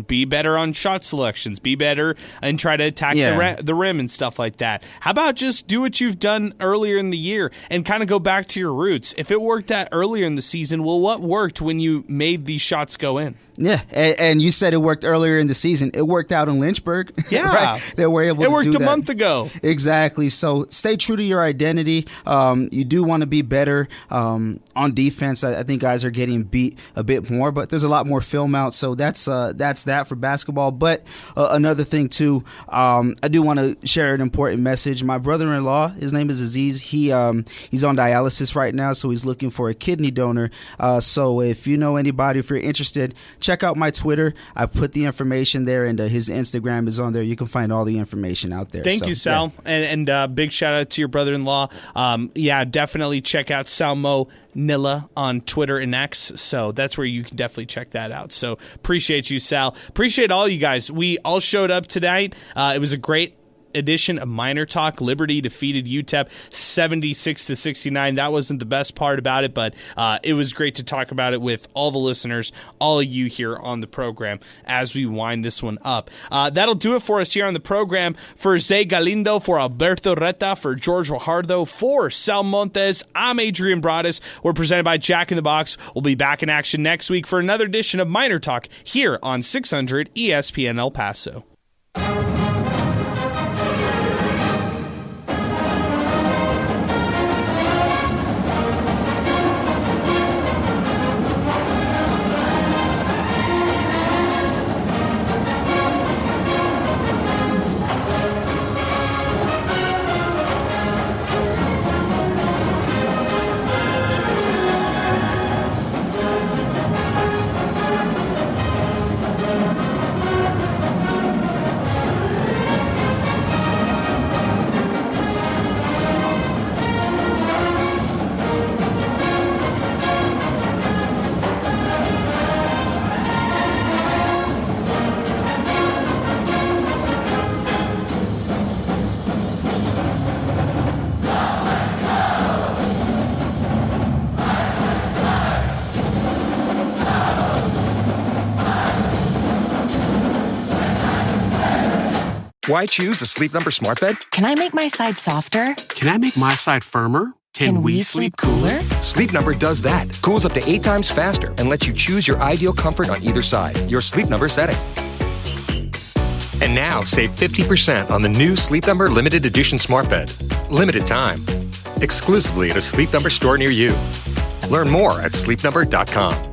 be better on shot selections, be better and try to attack the rim and stuff like that. How about just do what you've done earlier in the year and kind of go back to your roots? If it worked out earlier in the season, well, what worked when you made these shots go in? Yeah, and you said it worked earlier in the season. It worked out in Lynchburg. Yeah. Right? They were able to do that. It worked a month ago. Exactly. So stay true to your identity. You do want to be better on defense. I think guys are getting beat a bit more, but there's a lot more film out. So that's that for basketball. But another thing, too, I do want to share an important message. My brother-in-law, his name is Aziz. He's on dialysis right now, so he's looking for a kidney donor. So if you know anybody, if you're interested, check out my Twitter. I put the information there, and his Instagram is on there. You can find all the information out there. Thank you, Sal. Yeah. And big shout out to your brother-in-law. Definitely check out Salmo Nilla on Twitter and X. So that's where you can definitely check that out. So appreciate you, Sal. Appreciate all you guys. We all showed up tonight. It was a great edition of MinerTalk. Liberty defeated UTEP 76-69. That wasn't the best part about it, but it was great to talk about it with all the listeners, all of you here on the program as we wind this one up. That'll do it for us here on the program. For Zay Galindo, for Alberto Reta, for George Fajardo, for Sal Montes, I'm Adrian Broadus. We're presented by Jack in the Box. We'll be back in action next week for another edition of MinerTalk here on 600 ESPN El Paso. Why choose a Sleep Number smart bed? Can I make my side softer? Can I make my side firmer? Can we sleep cooler? Sleep Number does that. Cools up to 8 times faster and lets you choose your ideal comfort on either side. Your Sleep Number setting. And now save 50% on the new Sleep Number limited edition smart bed. Limited time. Exclusively at a Sleep Number store near you. Learn more at sleepnumber.com.